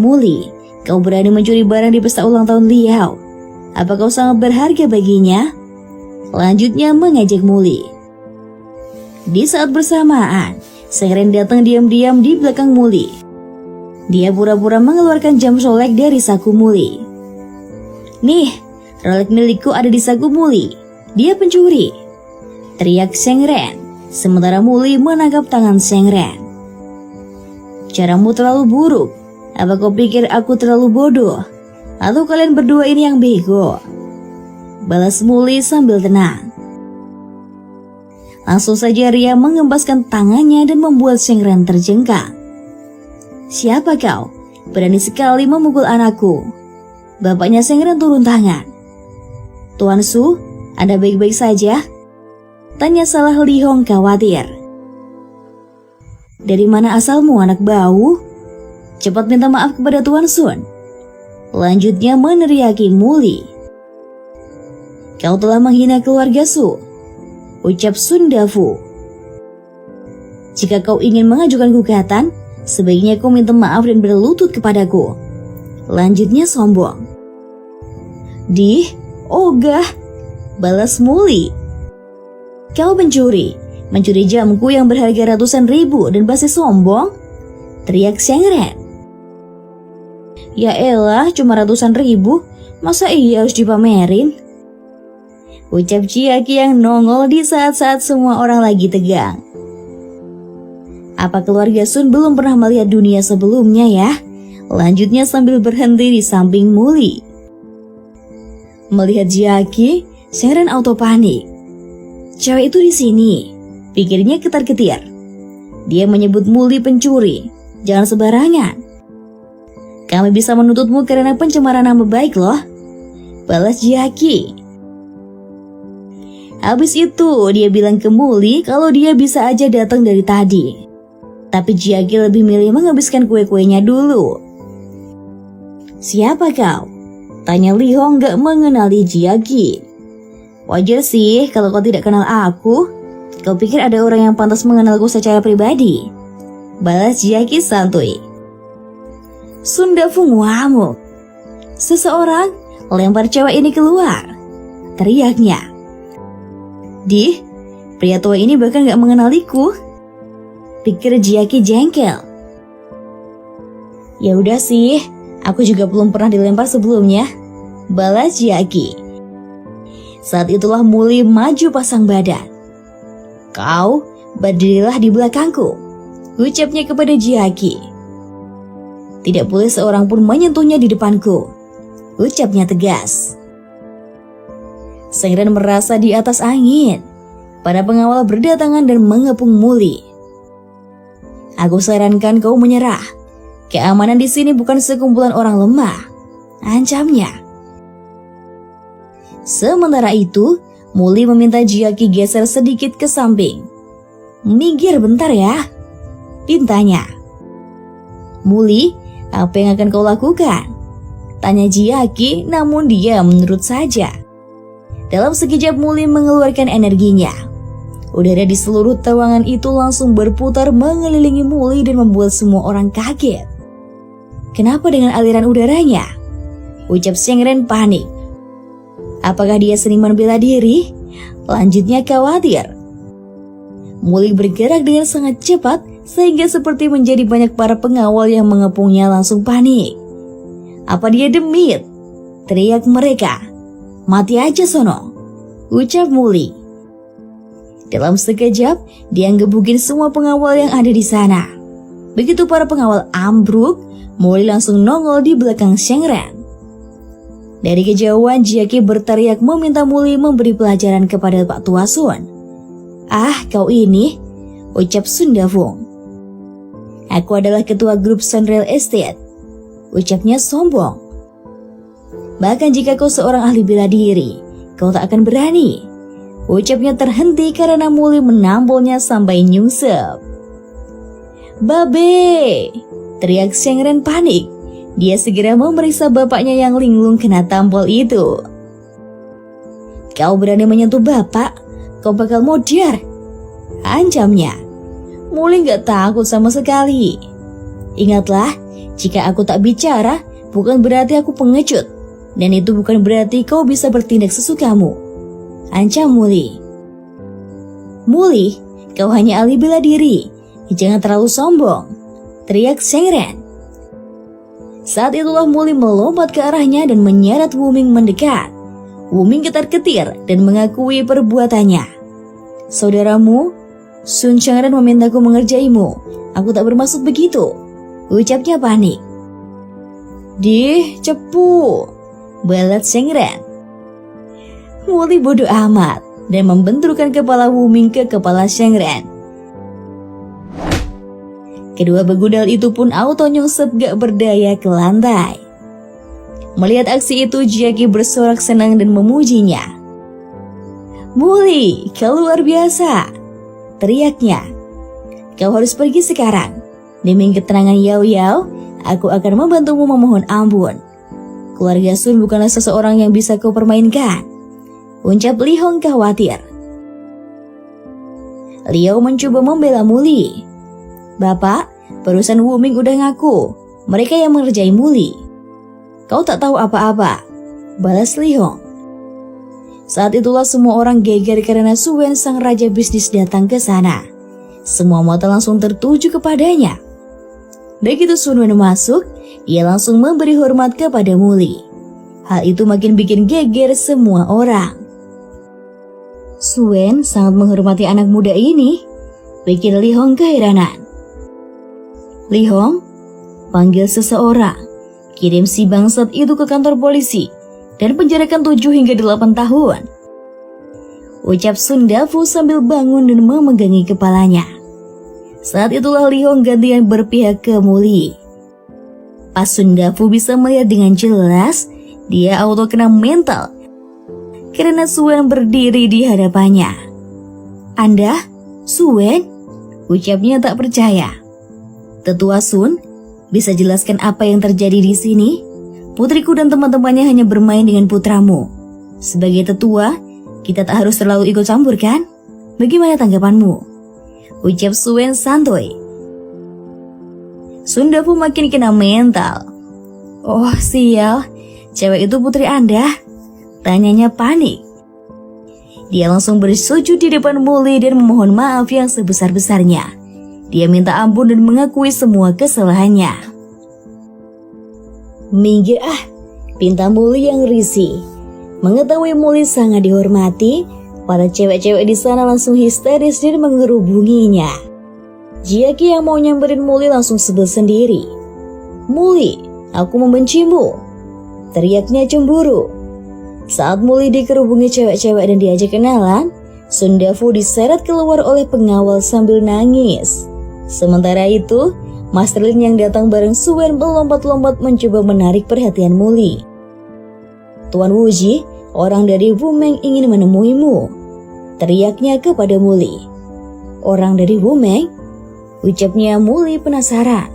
"Muli, kau berani mencuri barang di pesta ulang tahun Liao. Apa kau sangat berharga baginya?" lanjutnya mengajak Muli. Di saat bersamaan, Shengren datang diam-diam di belakang Muli. Dia pura-pura mengeluarkan jam Rolex dari saku Muli. "Nih, Rolex milikku ada di saku Muli. Dia pencuri," teriak Shengren, sementara Muli menangkap tangan Shengren. "Caramu terlalu buruk. Apa kau pikir aku terlalu bodoh? Atau kalian berdua ini yang bego?" balas Muli sambil tenang. Langsung saja Ria mengembaskan tangannya dan membuat Shengren terjengkang. "Siapa kau? Berani sekali memukul anakku." Bapaknya Shengren turun tangan. "Tuan Su, Anda baik-baik saja?" tanya Salah Li Hong khawatir. "Dari mana asalmu anak bau? Cepat minta maaf kepada Tuan Sun," lanjutnya meneriaki Muli. "Kau telah menghina keluarga Su," ucap Sun Dafu. "Jika kau ingin mengajukan gugatan, sebaiknya kau minta maaf dan berlutut kepadaku," lanjutnya sombong. "Dih, ogah," balas Muli. "Kau mencuri jamku yang berharga ratusan ribu dan masih sombong?" teriak Shengren. "Ya elah, cuma ratusan ribu, masa iya harus dipamerin?" ucap Jiaki yang nongol di saat-saat semua orang lagi tegang. "Apa keluarga Sun belum pernah melihat dunia sebelumnya ya?" lanjutnya sambil berhenti di samping Muli. Melihat Jiaki, Shengren auto panik. "Cewek itu di sini," pikirnya ketar-ketir. Dia menyebut Muli pencuri. "Jangan sembarangan. Kami bisa menuntutmu karena pencemaran nama baik loh," balas Jiaki. Habis itu dia bilang ke Muli kalau dia bisa aja datang dari tadi. Tapi Jiaki lebih milih menghabiskan kue-kuenya dulu. "Siapa kau?" tanya Li Hong gak mengenali Jiaki. "Wajar sih kalau kau tidak kenal aku. Kau pikir ada orang yang pantas mengenalku secara pribadi?" balas Jiaki santuy. Sun Dafu ngamuk. "Seseorang lempar cewek ini keluar," teriaknya. Dih, pria tua ini bahkan gak mengenaliku, pikir Jiaki jengkel. Ya udah sih, aku juga belum pernah dilempar sebelumnya, balas Jiaki. Saat itulah Muli maju pasang badan. Kau berdirilah di belakangku, ucapnya kepada Jiaki. Tidak boleh seorang pun menyentuhnya di depanku, ucapnya tegas. Sengren merasa di atas angin. Para pengawal berdatangan dan mengepung Muli. Aku sarankan kau menyerah. Keamanan di sini bukan sekumpulan orang lemah, ancamnya. Sementara itu, Muli meminta Jiaki geser sedikit ke samping. Minggir bentar ya, pintanya. Muli, apa yang akan kau lakukan? Tanya Jiaki, namun dia menurut saja. Dalam sekejap Muli mengeluarkan energinya. Udara di seluruh terowongan itu langsung berputar mengelilingi Muli dan membuat semua orang kaget. Kenapa dengan aliran udaranya? Ucap Sengren panik. Apakah dia seniman bela diri? Lanjutnya khawatir. Muli bergerak dengan sangat cepat sehingga seperti menjadi banyak para pengawal yang mengepungnya langsung panik. Apa dia demit? Teriak mereka. Mati aja sono, ucap Muli. Dalam sekejap, dia ngebukin semua pengawal yang ada di sana. Begitu para pengawal ambruk, Muli langsung nongol di belakang Sengren. Dari kejauhan, Jiaki berteriak meminta Muli memberi pelajaran kepada Pak Tua Sun. Ah, kau ini, ucap Sun Dafung. Aku adalah ketua grup Sun Real Estate, ucapnya sombong. Bahkan jika kau seorang ahli bela diri, kau tak akan berani. Ucapnya terhenti karena Muli menampolnya sampai nyungsep. Babe! Teriak Sengren panik. Dia segera memeriksa bapaknya yang linglung kena tampol itu. Kau berani menyentuh bapak, kau bakal modar, ancamnya. Muli gak takut sama sekali. Ingatlah, jika aku tak bicara, bukan berarti aku pengecut. Dan itu bukan berarti kau bisa bertindak sesukamu, ancam Muli. Muli, kau hanya ahli bela diri, jangan terlalu sombong, teriak Sengren. Saat itulah Muli melompat ke arahnya dan menyeret Wuming mendekat. Wuming ketar-ketir dan mengakui perbuatannya. Saudaramu, Sun Sengren memintaku mengerjaimu. Aku tak bermaksud begitu, ucapnya panik. Dih, cepu, balas Sengren. Muli bodoh amat dan membenturkan kepala Wuming ke kepala Sengren. Kedua begudal itu pun auto nyungsep gak berdaya ke lantai. Melihat aksi itu, Jiaki bersorak senang dan memujinya. Muli, kau luar biasa, teriaknya. Kau harus pergi sekarang. Demi ketenangan Yao Yao, aku akan membantumu memohon ampun. Keluarga Sun bukanlah seseorang yang bisa kau permainkan, ucap Li Hong khawatir. Liao mencoba membela Muli. Bapak, perusahaan Wuming udah ngaku mereka yang mengerjai Muli. Kau tak tahu apa-apa, balas Li Hong. Saat itulah semua orang geger karena Suen sang raja bisnis datang ke sana. Semua mata langsung tertuju kepadanya. Begitu Sun Wen masuk, ia langsung memberi hormat kepada Muli. Hal itu makin bikin geger semua orang. Suen sangat menghormati anak muda ini, pikir Li Hong keheranan. Li Hong, panggil seseorang, kirim si bangsat itu ke kantor polisi dan penjarakan 7 hingga 8 tahun. Ucap Sun Dafu sambil bangun dan memegangi kepalanya. Saat itulah Li Hong gantian berpihak ke Muli. Pas Sun Dafu bisa melihat dengan jelas, dia auto kena mental karena Suen berdiri di hadapannya. Anda, Suen? Ucapnya tak percaya. Tetua Sun, bisa jelaskan apa yang terjadi di sini? Putriku dan teman-temannya hanya bermain dengan putramu. Sebagai tetua, kita tak harus terlalu ikut campur kan? Bagaimana tanggapanmu? Ucap Suen santuy. Sun Dafu makin kena mental. Oh sial, cewek itu putri Anda? Tanyanya panik. Dia langsung bersujud di depan Muli dan memohon maaf yang sebesar-besarnya. Dia minta ampun dan mengakui semua kesalahannya. "Minggir ah," pinta Muli yang risih. Mengetahui Muli sangat dihormati, para cewek-cewek di sana langsung histeris dan mengerubunginya. Jiaki yang mau nyamperin Muli langsung sebel sendiri. "Muli, aku membencimu," teriaknya cemburu. Saat Muli dikerubungi cewek-cewek dan diajak kenalan, Sundafu diseret keluar oleh pengawal sambil nangis. Sementara itu, Master Lin yang datang bareng Suen melompat-lompat mencoba menarik perhatian Muli. "Tuan Wuji, orang dari Wumeng ingin menemuimu," teriaknya kepada Muli. "Orang dari Wumeng?" ucapnya Muli penasaran.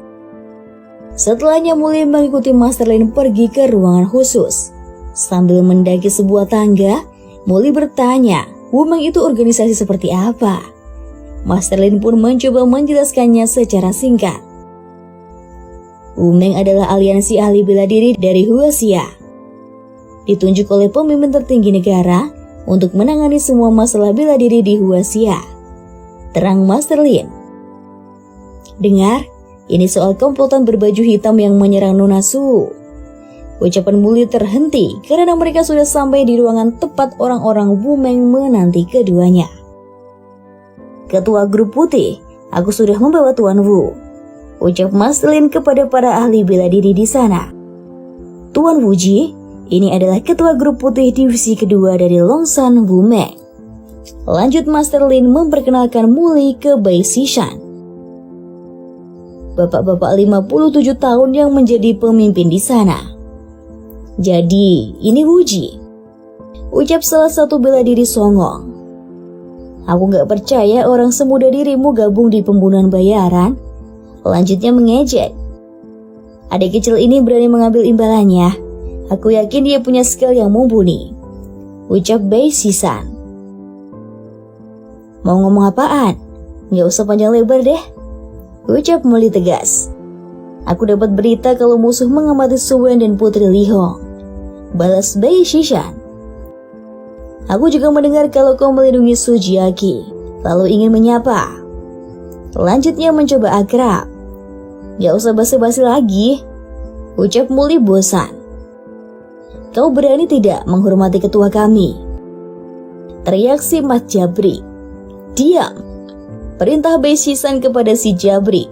Setelahnya Muli mengikuti Master Lin pergi ke ruangan khusus. Sambil mendaki sebuah tangga, Muli bertanya, Wumeng itu organisasi seperti apa? Master Lin pun mencoba menjelaskannya secara singkat. Wumeng adalah aliansi ahli bela diri dari Huaxia. Ditunjuk oleh pemimpin tertinggi negara untuk menangani semua masalah bela diri di Huaxia, terang Master Lin. "Dengar, ini soal komplotan berbaju hitam yang menyerang Nona Su." Ucapan Muli terhenti karena mereka sudah sampai di ruangan tepat orang-orang Wumeng menanti keduanya. "Ketua grup putih, aku sudah membawa Tuan Wu," ucap Master Lin kepada para ahli bela diri di sana. "Tuan Wuji, ini adalah ketua grup putih divisi kedua dari Longshan Wumeng." Lanjut Master Lin memperkenalkan Muli ke Bai Xishan. Bapak-bapak 57 tahun yang menjadi pemimpin di sana. "Jadi, ini Wuji," ucap salah satu bela diri songong. "Aku gak percaya orang semuda dirimu gabung di pembunuhan bayaran." Lanjutnya mengejek. "Adik kecil ini berani mengambil imbalannya. Aku yakin dia punya skill yang mumpuni," ucap Bai Xishan. "Mau ngomong apaan? Gak usah panjang lebar deh," ucap Muli tegas. "Aku dapat berita kalau musuh mengamati Suen dan Putri Li Hong," balas Bai Xishan. "Aku juga mendengar kalau kau melindungi Su Jiaqi, lalu ingin menyapa." Lanjutnya mencoba akrab. "Gak usah basa-basi lagi," ucap Muli bosan. "Kau berani tidak menghormati ketua kami?" teriak si Mas Jabri. "Diam," perintah Bai Xishan kepada si Jabri.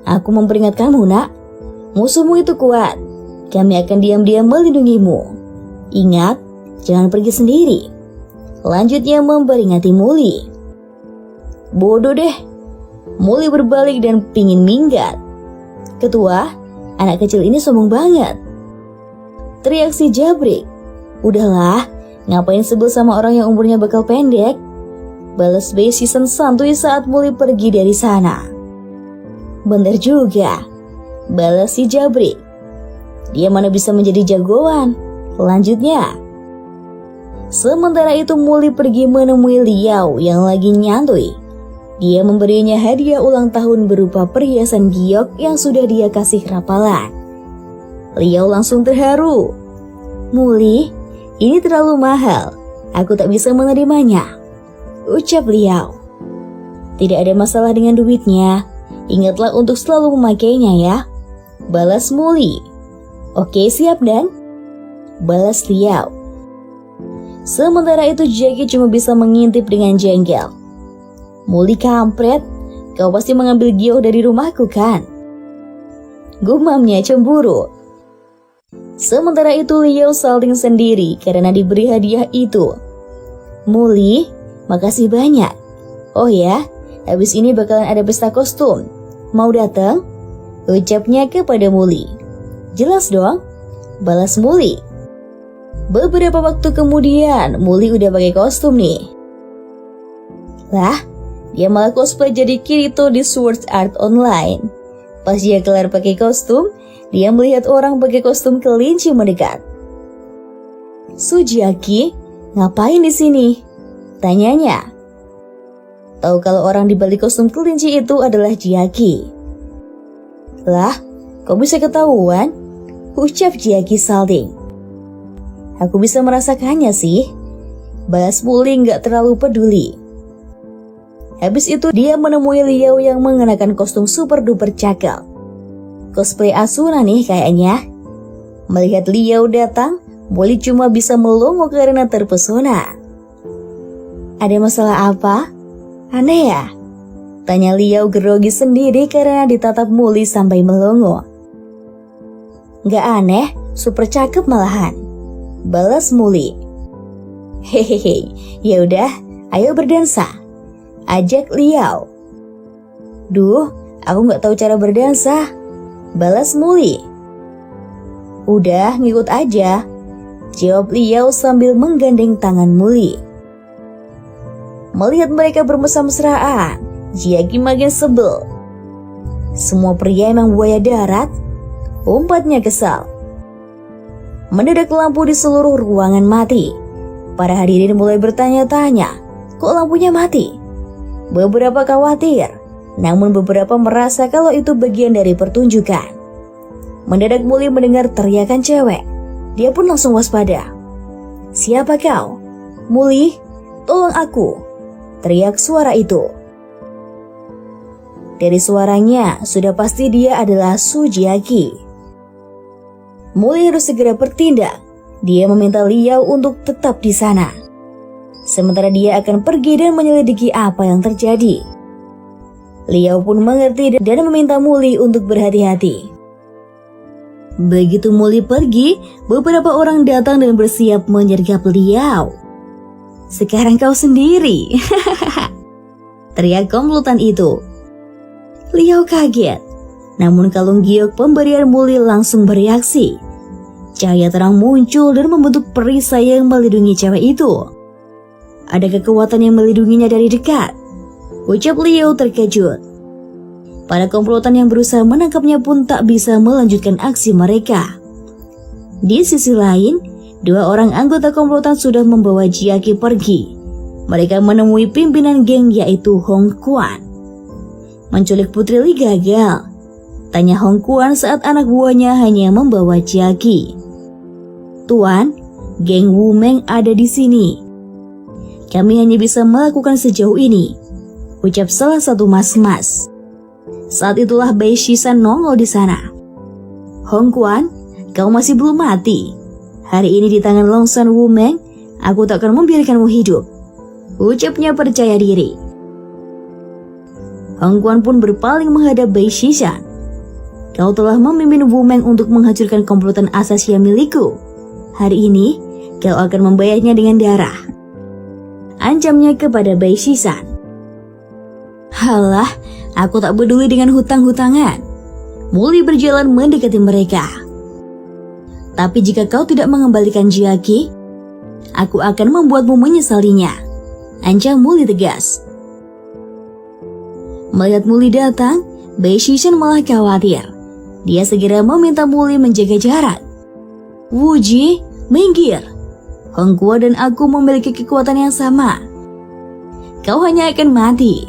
"Aku memperingatkanmu, nak. Musuhmu itu kuat. Kami akan diam-diam melindungimu. Ingat, jangan pergi sendiri." Lanjutnya memperingati Muli. "Bodoh deh." Muli berbalik dan pingin minggat. "Ketua, anak kecil ini sombong banget," teriak si Jabrik. "Udahlah, ngapain sebel sama orang yang umurnya bakal pendek?" balas Bai Xishan santuy saat Muli pergi dari sana. "Bener juga," balas si Jabrik. "Dia mana bisa menjadi jagoan." Lanjutnya. Sementara itu Muli pergi menemui Liao yang lagi nyantui. Dia memberinya hadiah ulang tahun berupa perhiasan giok yang sudah dia kasih rapalan. Liao langsung terharu. "Muli, ini terlalu mahal. Aku tak bisa menerimanya," ucap Liao. "Tidak ada masalah dengan duitnya. Ingatlah untuk selalu memakainya ya," balas Muli. "Oke, siap Dan," balas Liao. Sementara itu Jackie cuma bisa mengintip dengan jengkel. "Muli kampret, kau pasti mengambil giok dari rumahku kan?" gumamnya cemburu. Sementara itu Liao salting sendiri karena diberi hadiah itu. "Muli, makasih banyak. Oh ya, habis ini bakalan ada pesta kostum. Mau datang?" ucapnya kepada Muli. "Jelas dong," balas Muli. Beberapa waktu kemudian Muli udah pakai kostum nih. Lah, dia malah cosplay jadi Kirito di Sword Art Online. Pas dia kelar pakai kostum, dia melihat orang pakai kostum kelinci mendekat. "Su Jiaqi, ngapain di sini?" tanyanya. "Tahu kalau orang di balik kostum kelinci itu adalah Jiaqi." "Lah, kok bisa ketahuan?" ucap Jiaqi salting. "Aku bisa merasakannya sih. Balas Muli gak terlalu peduli. Habis itu dia menemui Liao yang mengenakan kostum super duper cakep. Cosplay Asuna nih kayaknya. Melihat Liao datang, Muli cuma bisa melongo karena terpesona. Ada masalah apa? Aneh ya? Tanya Liao grogi sendiri karena ditatap Muli sampai melongo. Gak aneh, super cakep malahan. Balas Muli. Hehehe, yaudah, ayo berdansa. Ajak Liao. Duh, aku gak tahu cara berdansa. Balas Muli. Udah, ngikut aja. Jawab Liao sambil menggandeng tangan Muli. Melihat mereka bermesra-mesraan, Jiaki makin sebel. Semua pria emang buaya darat, umpatnya kesal. Mendadak lampu di seluruh ruangan mati. Para hadirin mulai bertanya-tanya, kok lampunya mati? Beberapa khawatir, namun beberapa merasa kalau itu bagian dari pertunjukan. Mendadak Muli mendengar teriakan cewek. Dia pun langsung waspada. Siapa kau? Muli, tolong aku, teriak suara itu. Dari suaranya, sudah pasti dia adalah Su Jiaki. Muli harus segera bertindak. Dia meminta Liao untuk tetap di sana. Sementara dia akan pergi dan menyelidiki apa yang terjadi. Liao pun mengerti dan meminta Muli untuk berhati-hati. Begitu Muli pergi, beberapa orang datang dan bersiap menyergap Liao. Sekarang kau sendiri, teriak komplotan itu. Liao kaget, namun kalung giok pemberian Muli langsung bereaksi. Cahaya terang muncul dan membentuk perisai yang melindungi cewek itu. Ada kekuatan yang melindunginya dari dekat, ucap Liao terkejut. Para komplotan yang berusaha menangkapnya pun tak bisa melanjutkan aksi mereka. Di sisi lain, dua orang anggota komplotan sudah membawa Jiaki pergi. Mereka menemui pimpinan geng yaitu Hong Quan. Menculik Putri Li gagal, tanya Hong Quan saat anak buahnya hanya membawa Jiaki. Tuan, geng Wu Meng ada di sini. Kami hanya bisa melakukan sejauh ini, ucap salah satu mas-mas. Saat itulah Bai Shisan nongol di sana. Hong Quan, kau masih belum mati. Hari ini di tangan Longsan Wu Meng, aku tak akan membiarkanmu hidup, ucapnya percaya diri. Hong Quan pun berpaling menghadap Bai Shisan. Kau telah memimpin Wu Meng untuk menghancurkan komplotan Asasia milikku. Hari ini, kau akan membayarnya dengan darah, ancamnya kepada Bai Shisan. Halah, aku tak peduli dengan hutang-hutangan. Muli berjalan mendekati mereka. Tapi jika kau tidak mengembalikan Jiaki, aku akan membuatmu menyesalinya, ancam Muli tegas. Melihat Muli datang, Bai Shisan malah khawatir. Dia segera meminta Muli menjaga jarak. Wuji, minggir. Hong Quan dan aku memiliki kekuatan yang sama. Kau hanya akan mati,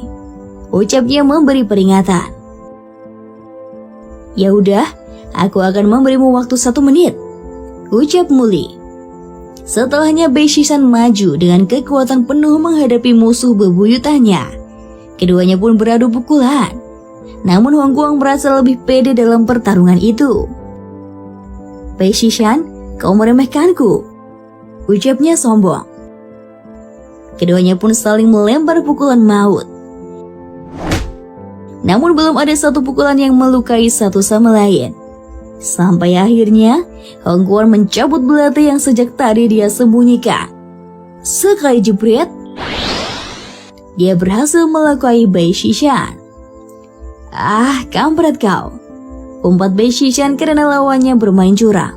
ucapnya memberi peringatan. Ya udah, aku akan memberimu waktu 1 menit, ucap Muli. Setelahnya Bai Shisan maju dengan kekuatan penuh menghadapi musuh bebuyutannya. Keduanya pun beradu pukulan. Namun Hong Quan merasa lebih pede dalam pertarungan itu. Bai Shisan, kau meremehkanku, ucapnya sombong. Keduanya pun saling melempar pukulan maut. Namun belum ada satu pukulan yang melukai satu sama lain. Sampai akhirnya, Hong Quan mencabut belati yang sejak tadi dia sembunyikan. Sekali jebret, dia berhasil melukai Bai Shisan. Ah, kampret kau, umpat Bai Shisan karena lawannya bermain curang.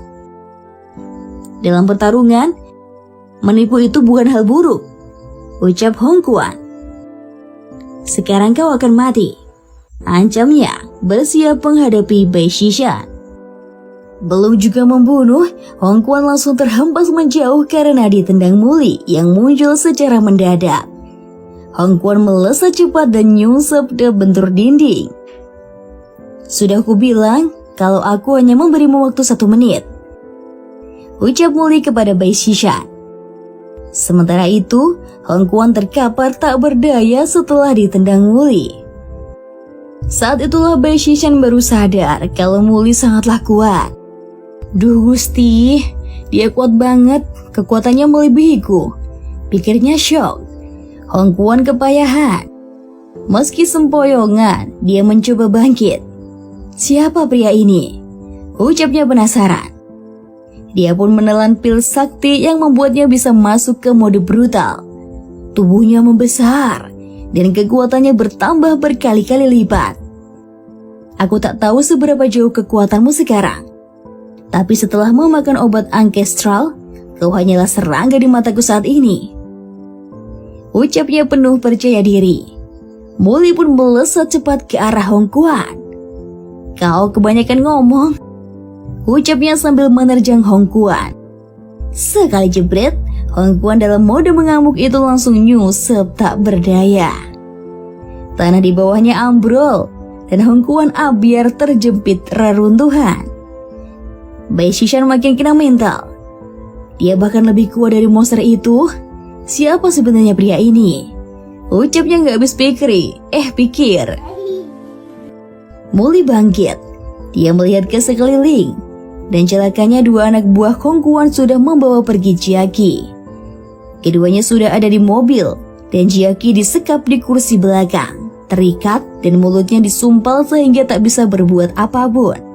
Dalam pertarungan, menipu itu bukan hal buruk, ucap Hong Quan. Sekarang kau akan mati, ancamnya bersiap menghadapi Bai Shisan. Belum juga membunuh, Hong Quan langsung terhempas menjauh karena ditendang Muli yang muncul secara mendadak. Hong Quan melesat cepat dan nyungsep ke bentur dinding. Sudah kubilang kalau aku hanya memberimu waktu 1 menit, ucap Muli kepada Bai Shisan. Sementara itu, Hong Kuan terkapar tak berdaya setelah ditendang Muli. Saat itulah Bai Xishan baru sadar kalau Muli sangatlah kuat. Duh Gusti, dia kuat banget, kekuatannya melebihiku. Pikirnya shock. Hong Kuan kepayahan. Meski sempoyongan, dia mencoba bangkit. Siapa pria ini? Ucapnya penasaran. Dia pun menelan pil sakti yang membuatnya bisa masuk ke mode brutal. Tubuhnya membesar dan kekuatannya bertambah berkali-kali lipat. Aku tak tahu seberapa jauh kekuatanmu sekarang. Tapi setelah memakan obat ancestral, kau hanyalah serangga di mataku saat ini. Ucapnya penuh percaya diri. Muli pun melesat cepat ke arah Hong Kuan. Kau kebanyakan ngomong, ucapnya sambil menerjang Hong Kuan. Sekali jebret, Hong Kuan dalam mode mengamuk itu langsung nyusep tak berdaya. Tanah di bawahnya ambrol dan Hong Kuan abiar terjepit reruntuhan. Bai Xishan makin kena mental. Dia bahkan lebih kuat dari monster itu. Siapa sebenarnya pria ini? Ucapnya gak habis pikir. Muli bangkit. Dia melihat ke sekeliling. Dan celakanya dua anak buah Hong Kuan sudah membawa pergi Jiaqi. Keduanya sudah ada di mobil. Dan Jiaqi disekap di kursi belakang, terikat dan mulutnya disumpal sehingga tak bisa berbuat apapun.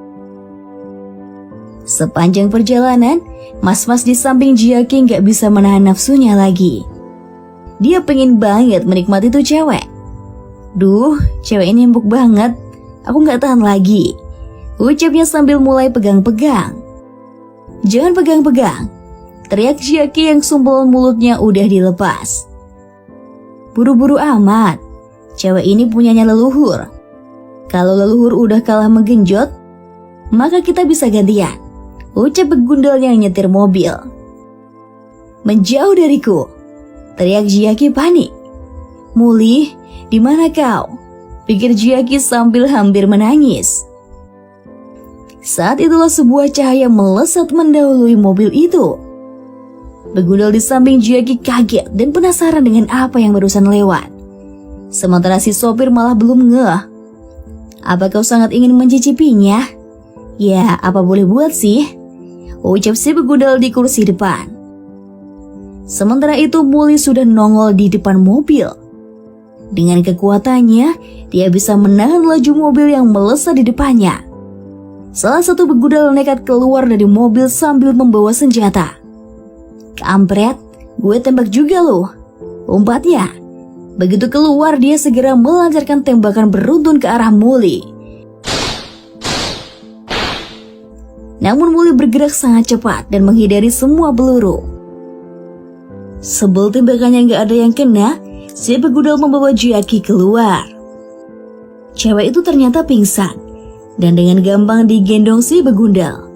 Sepanjang perjalanan, mas-mas di samping Jiaqi gak bisa menahan nafsunya lagi. Dia pengen banget menikmati tuh cewek. Duh, cewek ini empuk banget. Aku gak tahan lagi. Ucapnya sambil mulai pegang-pegang. Jangan pegang-pegang, teriak Jiaqi yang sumpelan mulutnya udah dilepas. Buru-buru amat. Cewek ini punyanya leluhur. Kalau leluhur udah kalah menggenjot, maka kita bisa gantian. Ucap begundal yang nyetir mobil. Menjauh dariku, teriak Jiaqi panik. Muli, di mana kau? Pikir Jiaqi sambil hampir menangis. Saat itulah sebuah cahaya melesat mendahului mobil itu. Begundal di samping Jiaqi kaget dan penasaran dengan apa yang barusan lewat. Sementara si sopir malah belum ngeh. Apa kau sangat ingin mencicipinya? Ya, apa boleh buat sih? Ucap si begundal di kursi depan. Sementara itu Muli sudah nongol di depan mobil. Dengan kekuatannya, dia bisa menahan laju mobil yang melesat di depannya. Salah satu begundal nekat keluar dari mobil sambil membawa senjata. Kampret, gue tembak juga loh, umpatnya. Begitu keluar, dia segera melancarkan tembakan beruntun ke arah Muli. Namun Muli bergerak sangat cepat dan menghindari semua peluru. Sebel tembakannya gak ada yang kena, si begundal membawa Jiaqi keluar. Cewek itu ternyata pingsan dan dengan gampang digendong si begundal.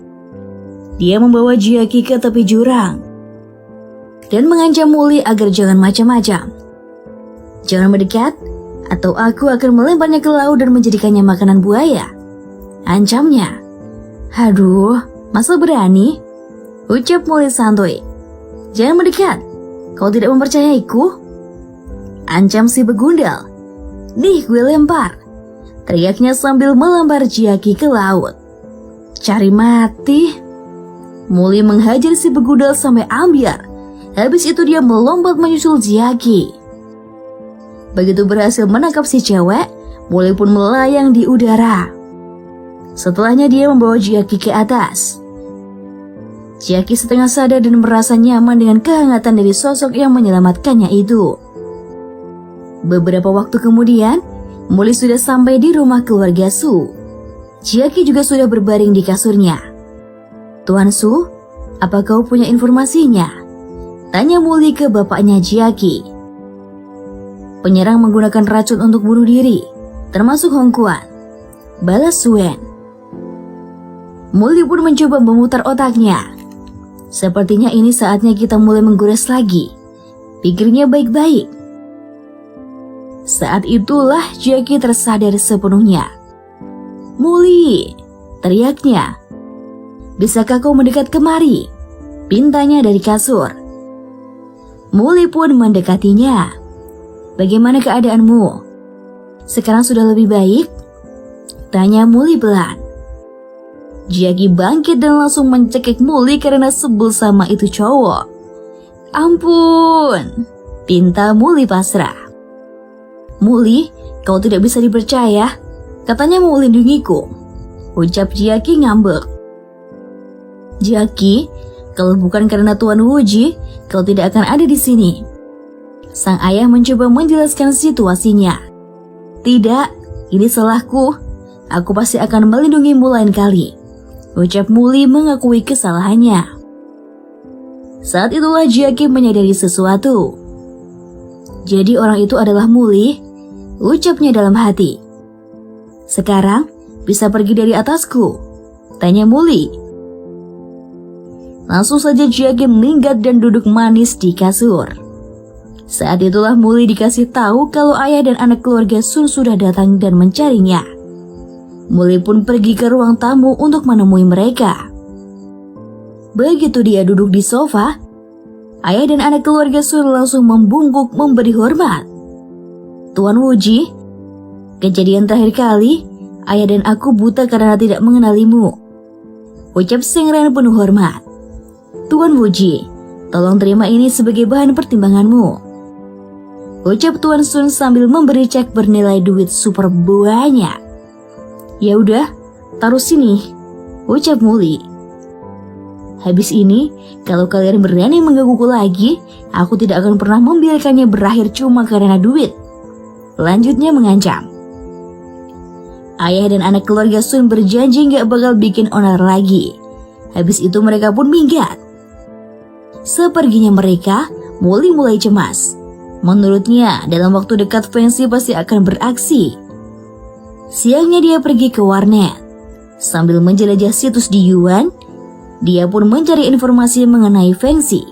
Dia membawa Jiaqi ke tepi jurang dan mengancam Muli agar jangan macam-macam. Jangan mendekat atau aku akan melemparnya ke laut dan menjadikannya makanan buaya, ancamnya. Aduh, masa berani? Ucap Muli santuy. Jangan mendekat, kau tidak mempercayaiku? Ancam si begundal. Nih gue lempar, teriaknya sambil melempar Jiaqi ke laut. Cari mati. Muli menghajar si begundal sampai ambyar. Habis itu dia melompat menyusul Jiaqi. Begitu berhasil menangkap si cewek, Muli pun melayang di udara. Setelahnya dia membawa Jiaqi ke atas. Jiaqi setengah sadar dan merasa nyaman dengan kehangatan dari sosok yang menyelamatkannya itu. Beberapa waktu kemudian, Muli sudah sampai di rumah keluarga Su. Jiaqi juga sudah berbaring di kasurnya. Tuan Su, apa kau punya informasinya? Tanya Muli ke bapaknya Jiaqi. Penyerang menggunakan racun untuk bunuh diri, termasuk Hong Kuan, balas Suen. Muli pun mencoba memutar otaknya. Sepertinya ini saatnya kita mulai menggores lagi, pikirnya baik-baik. Saat itulah Jiaqi tersadar sepenuhnya. Muli, teriaknya. Bisakah kau mendekat kemari? Pintanya dari kasur. Muli pun mendekatinya. "Bagaimana keadaanmu? Sekarang sudah lebih baik?" tanya Muli pelan. Jiaki bangkit dan langsung mencekik Muli karena sebel sama itu cowok. "Ampun," pinta Muli pasrah. "Muli, kau tidak bisa dipercaya. Katanya mau melindungiku," ucap Jiaki ngambek. "Jiaki, kalau bukan karena Tuan Wuji, kau tidak akan ada di sini." Sang ayah mencoba menjelaskan situasinya. "Tidak, ini salahku. Aku pasti akan melindungimu lain kali," ucap Muli mengakui kesalahannya. Saat itulah Jiaki menyadari sesuatu. "Jadi orang itu adalah Muli?" ucapnya dalam hati. "Sekarang bisa pergi dari atasku?" tanya Muli. Langsung saja Jiaki minggat dan duduk manis di kasur. Saat itulah Muli dikasih tahu kalau ayah dan anak keluarga Sun sudah datang dan mencarinya. Muli pun pergi ke ruang tamu untuk menemui mereka. Begitu dia duduk di sofa, ayah dan anak keluarga Sun langsung membungkuk memberi hormat. "Tuan Wuji, kejadian terakhir kali, ayah dan aku buta karena tidak mengenalimu," ucap Sengren penuh hormat. "Tuan Wuji, tolong terima ini sebagai bahan pertimbanganmu," ucap Tuan Sun sambil memberi cek bernilai duit super banyak. "Ya udah, taruh sini," ucap Muli. "Habis ini, kalau kalian berani menggangguku lagi, aku tidak akan pernah membiarkannya berakhir cuma karena duit," lanjutnya mengancam. Ayah dan anak keluarga Sun berjanji gak bakal bikin onar lagi. Habis itu mereka pun minggat. Seperginya mereka, Muli mulai cemas. Menurutnya, dalam waktu dekat Fengsi pasti akan beraksi. Siangnya dia pergi ke warnet. Sambil menjelajah situs di Yuan, dia pun mencari informasi mengenai Fengsi.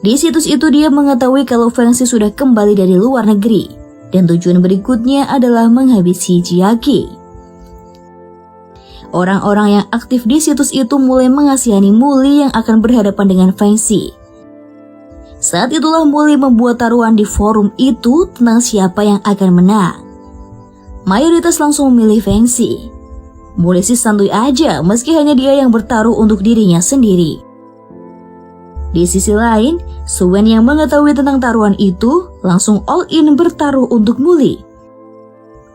Di situs itu dia mengetahui kalau Fengsi sudah kembali dari luar negeri, dan tujuan berikutnya adalah menghabisi Jiaki. Orang-orang yang aktif di situs itu mulai mengasihani Muli yang akan berhadapan dengan Fengsi. Saat itulah Muli membuat taruhan di forum itu tentang siapa yang akan menang. Mayoritas langsung memilih Fengsi. Muli sih santuy aja meski hanya dia yang bertaruh untuk dirinya sendiri. Di sisi lain, Suen yang mengetahui tentang taruhan itu langsung all in bertaruh untuk Muli.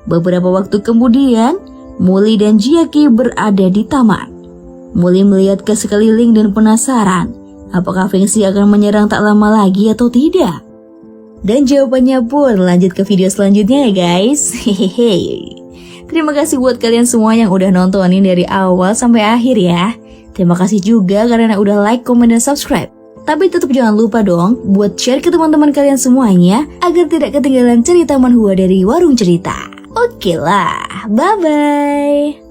Beberapa waktu kemudian, Muli dan Jiaki berada di taman. Muli melihat ke sekeliling dan penasaran apakah Fengsi akan menyerang tak lama lagi atau tidak. Dan jawabannya pun lanjut ke video selanjutnya ya guys. Hehehe. Terima kasih buat kalian semua yang udah nontonin dari awal sampai akhir ya. Terima kasih juga karena udah like, komen, dan subscribe. Tapi tetap jangan lupa dong buat share ke teman-teman kalian semuanya agar tidak ketinggalan cerita manhwa dari Warung Cerita. Oke lah, bye-bye.